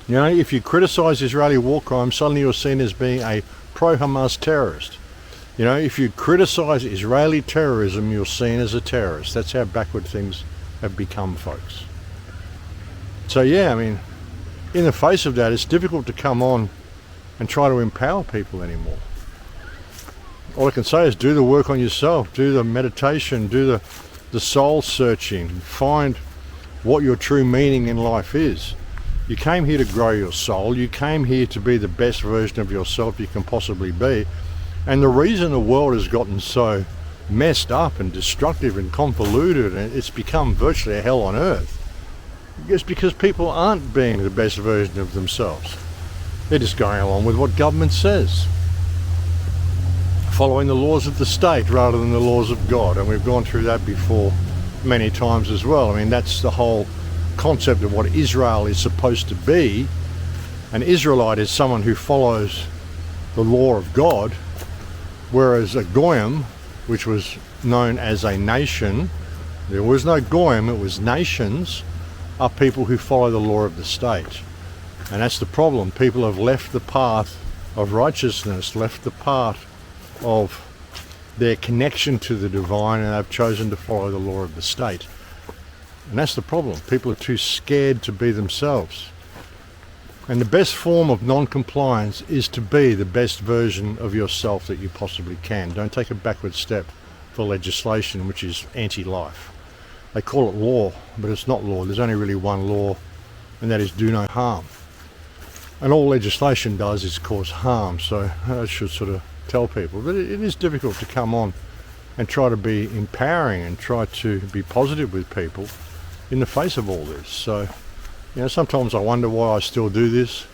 You know, if you criticize Israeli war crimes, suddenly you're seen as being a pro-Hamas terrorist. You know, if you criticize Israeli terrorism, you're seen as a terrorist. That's how backward things have become, folks. So yeah, I mean, in the face of that, it's difficult to come on and try to empower people anymore. All I can say is do the work on yourself, do the meditation, do the soul searching, find what your true meaning in life is. You came here to grow your soul, you came here to be the best version of yourself you can possibly be, and the reason the world has gotten so messed up and destructive and convoluted, and it's become virtually a hell on earth, is because people aren't being the best version of themselves. They're just going along with what government says, following the laws of the state rather than the laws of God. And we've gone through that before many times as well. I mean, that's the whole concept of what Israel is supposed to be. An Israelite is someone who follows the law of God, whereas a Goyim, which was known as a nation, there was no Goyim, it was nations, are people who follow the law of the state. And that's the problem. People have left the path of righteousness, left the path of their connection to the divine, and they've chosen to follow the law of the state. And that's the problem. People are too scared to be themselves. And the best form of non-compliance is to be the best version of yourself that you possibly can. Don't take a backward step for legislation which is anti-life. They call it law, but it's not law. There's only really one law, and that is do no harm. And all legislation does is cause harm, so I should sort of tell people. But it is difficult to come on and try to be empowering and try to be positive with people in the face of all this. So, you know, sometimes I wonder why I still do this.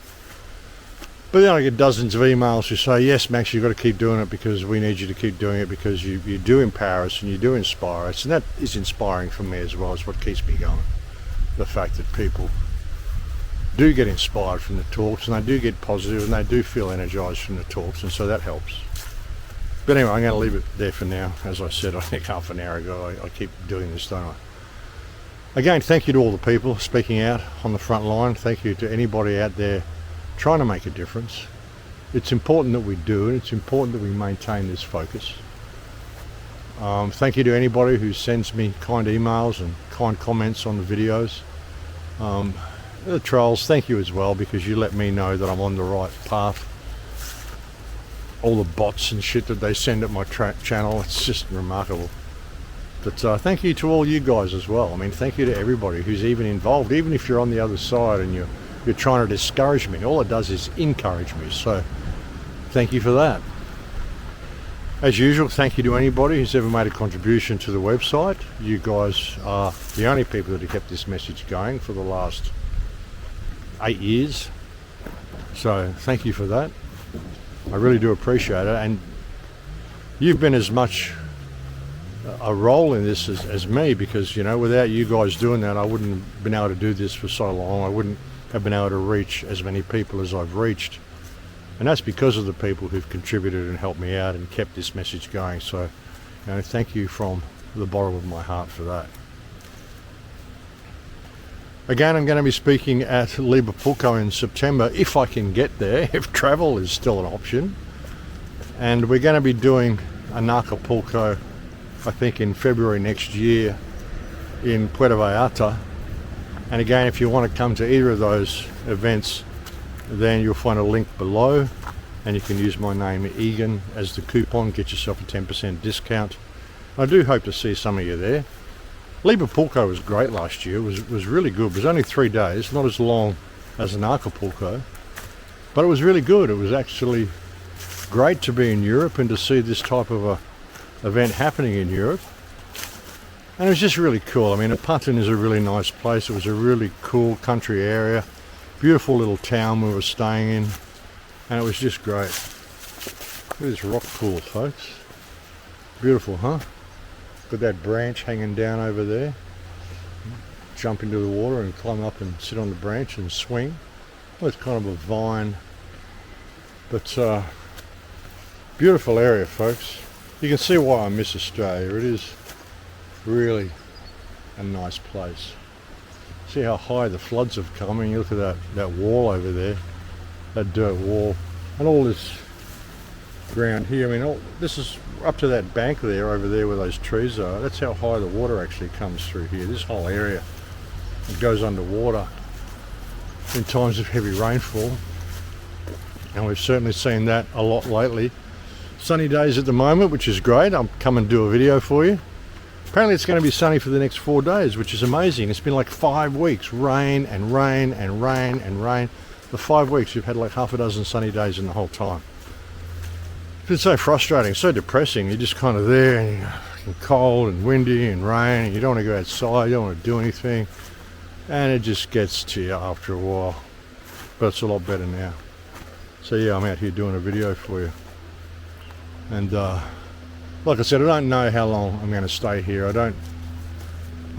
But then I get dozens of emails who say, yes, Max, you've got to keep doing it because we need you to keep doing it because you do empower us and you do inspire us. And that is inspiring for me as well. It's what keeps me going. The fact that people do get inspired from the talks, and they do get positive, and they do feel energized from the talks, and so that helps. But anyway, I'm going to leave it there for now. As I said, I think half an hour ago, I keep doing this, don't I? Again, thank you to all the people speaking out on the front line. Thank you to anybody out there trying to make a difference. It's important that we do, and it's important that we maintain this focus. Thank you to anybody who sends me kind emails and kind comments on the videos. The trolls, thank you as well, because you let me know that I'm on the right path. All the bots and shit that they send at my channel, it's just remarkable. But thank you to all you guys as well. I mean, thank you to everybody who's even involved, even if you're on the other side and you're trying to discourage me. All it does is encourage me, so thank you for that. As usual, thank you to anybody who's ever made a contribution to the website. You guys are the only people that have kept this message going for the last 8 years, so thank you for that. I really do appreciate it, and you've been as much a role in this as me, because, you know, without you guys doing that, I wouldn't have been able to do this for so long. I wouldn't have been able to reach as many people as I've reached, and that's because of the people who've contributed and helped me out and kept this message going. So, you know, thank you from the bottom of my heart for that. Again, I'm going to be speaking at Liverpool in September, if I can get there, if travel is still an option. And we're going to be doing Acapulco, I think, in February next year in Puerto Vallarta. And again, if you want to come to either of those events, then you'll find a link below, and you can use my name Igan as the coupon, get yourself a 10% discount. I do hope to see some of you there. Acapulco was great last year. It was really good. It was only 3 days, not as long as an Acapulco, but it was really good. It was actually great to be in Europe and to see this type of a event happening in Europe. And it was just really cool. I mean, Apuntan is a really nice place. It was a really cool country area, beautiful little town we were staying in, and it was just great. Look at this rock pool, folks. Beautiful, huh? Got that branch hanging down over there. Jump into the water and climb up and sit on the branch and swing. Well, it's kind of a vine, but beautiful area, folks. You can see why I miss Australia. It is really a nice place. See how high the floods have come. I mean, you look at that wall over there, that dirt wall, and all this ground here. I mean, this is up to that bank there, over there where those trees are. That's how high the water actually comes through here. This whole area, it goes underwater in times of heavy rainfall, and we've certainly seen that a lot lately. Sunny days at the moment, which is great. I'll come and do a video for you. Apparently it's going to be sunny for the next 4 days, which is amazing. It's been like 5 weeks, rain and rain and rain and rain. For 5 weeks you've had like half a dozen sunny days in the whole time. It's been so frustrating, so depressing. You're just kind of there, and you're cold and windy and rain, and you don't want to go outside, you don't want to do anything, and it just gets to you after a while. But it's a lot better now. So yeah, I'm out here doing a video for you. And like I said, I don't know how long I'm going to stay here. I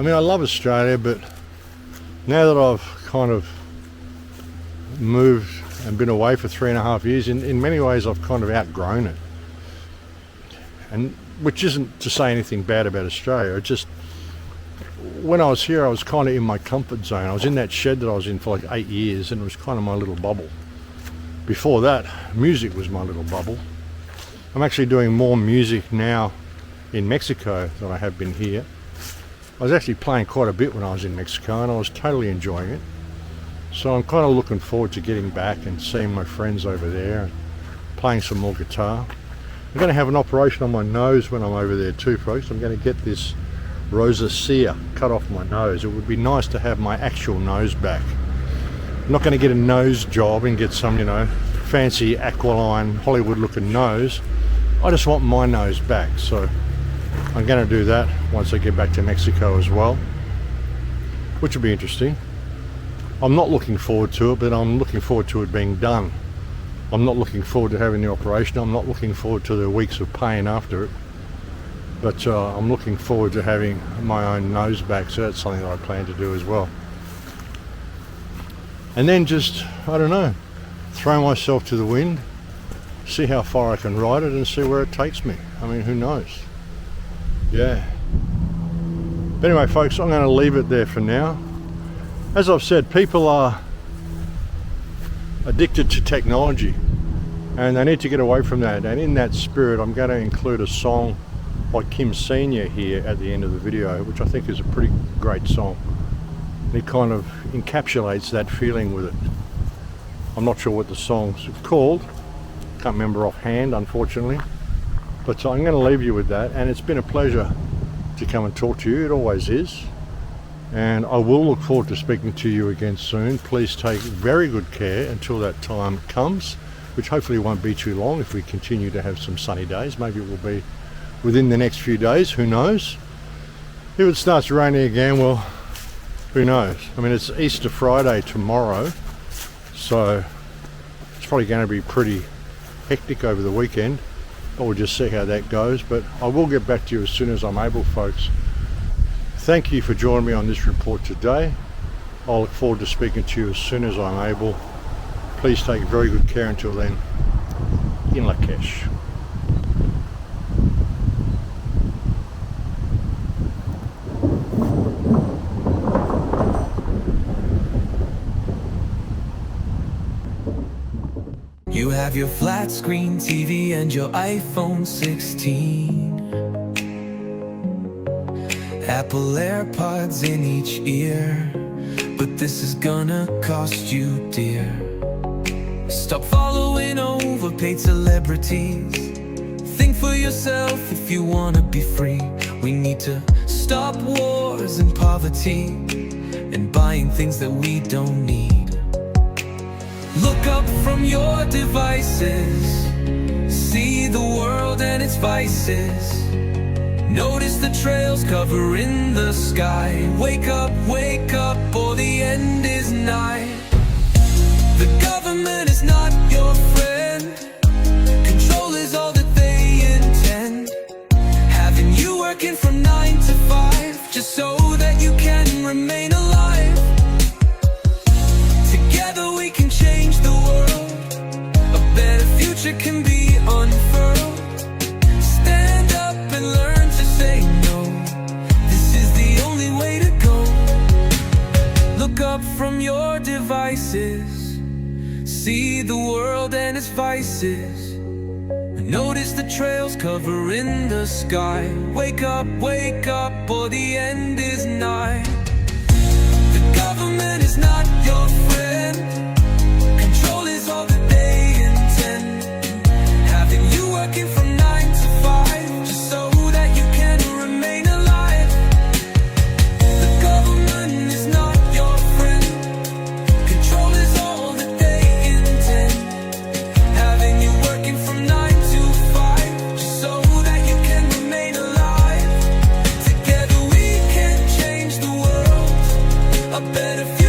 mean, I love Australia, but now that I've kind of moved and been away for 3.5 years, in many ways I've kind of outgrown it. And which isn't to say anything bad about Australia. It just, when I was here, I was kind of in my comfort zone. I was in that shed that I was in for like 8 years, and it was kind of my little bubble. Before that, music was my little bubble. I'm actually doing more music now in Mexico than I have been here. I was actually playing quite a bit when I was in Mexico, and I was totally enjoying it. So I'm kind of looking forward to getting back and seeing my friends over there and playing some more guitar. I'm going to have an operation on my nose when I'm over there too, folks. I'm going to get this rosacea cut off my nose. It would be nice to have my actual nose back. I'm not going to get a nose job and get some, you know, fancy aquiline Hollywood looking nose. I just want my nose back, so I'm going to do that once I get back to Mexico as well, which will be interesting. I'm not looking forward to it, but I'm looking forward to it being done. I'm not looking forward to having the operation. I'm not looking forward to the weeks of pain after it, but I'm looking forward to having my own nose back, so that's something that I plan to do as well. And then just, I don't know, throw myself to the wind, see how far I can ride it, and see where it takes me. I mean, who knows? Yeah. But anyway, folks, I'm going to leave it there for now. As I've said, people are addicted to technology, and they need to get away from that. And in that spirit, I'm going to include a song by Kim Senior here at the end of the video, which I think is a pretty great song. It kind of encapsulates that feeling with it. I'm not sure what the song's called. Can't remember offhand, unfortunately. But so I'm going to leave you with that, and it's been a pleasure to come and talk to you. It always is. And I will look forward to speaking to you again soon. Please take very good care until that time comes, which hopefully won't be too long if we continue to have some sunny days. Maybe it will be within the next few days, who knows? If it starts raining again, well, who knows? I mean, it's Easter Friday tomorrow, so it's probably going to be pretty hectic over the weekend, but we'll just see how that goes. But I will get back to you as soon as I'm able, folks. Thank you for joining me on this report today. I'll look forward to speaking to you as soon as I'm able. Please take very good care until then. In Lakesh. You have your flat screen TV and your iPhone 16, Apple AirPods in each ear, but this is gonna cost you dear. Stop following overpaid celebrities. Think for yourself if you wanna be free. We need to stop wars and poverty and buying things that we don't need. Look up from your devices, see the world and its vices. Notice the trails covering the sky. Wake up, or the end is nigh. The government is not your friend. Control is all that they intend. Having you working from 9 to 5 just so that you can remain alive. Together we can change the world. A better future can be unfurled. Stand up and learn to say no. This is the only way to go. Look up from your devices, see the world and its vices. Notice the trails covering the sky. Wake up, or the end is nigh. The government is not your friend. Control is all that they intend. Having you working from 9 to 5 just so that you can remain alive. The government is not your friend. Control is all that they intend. Having you working from 9 to 5 just so that you can remain alive. Together we can change the world. A better future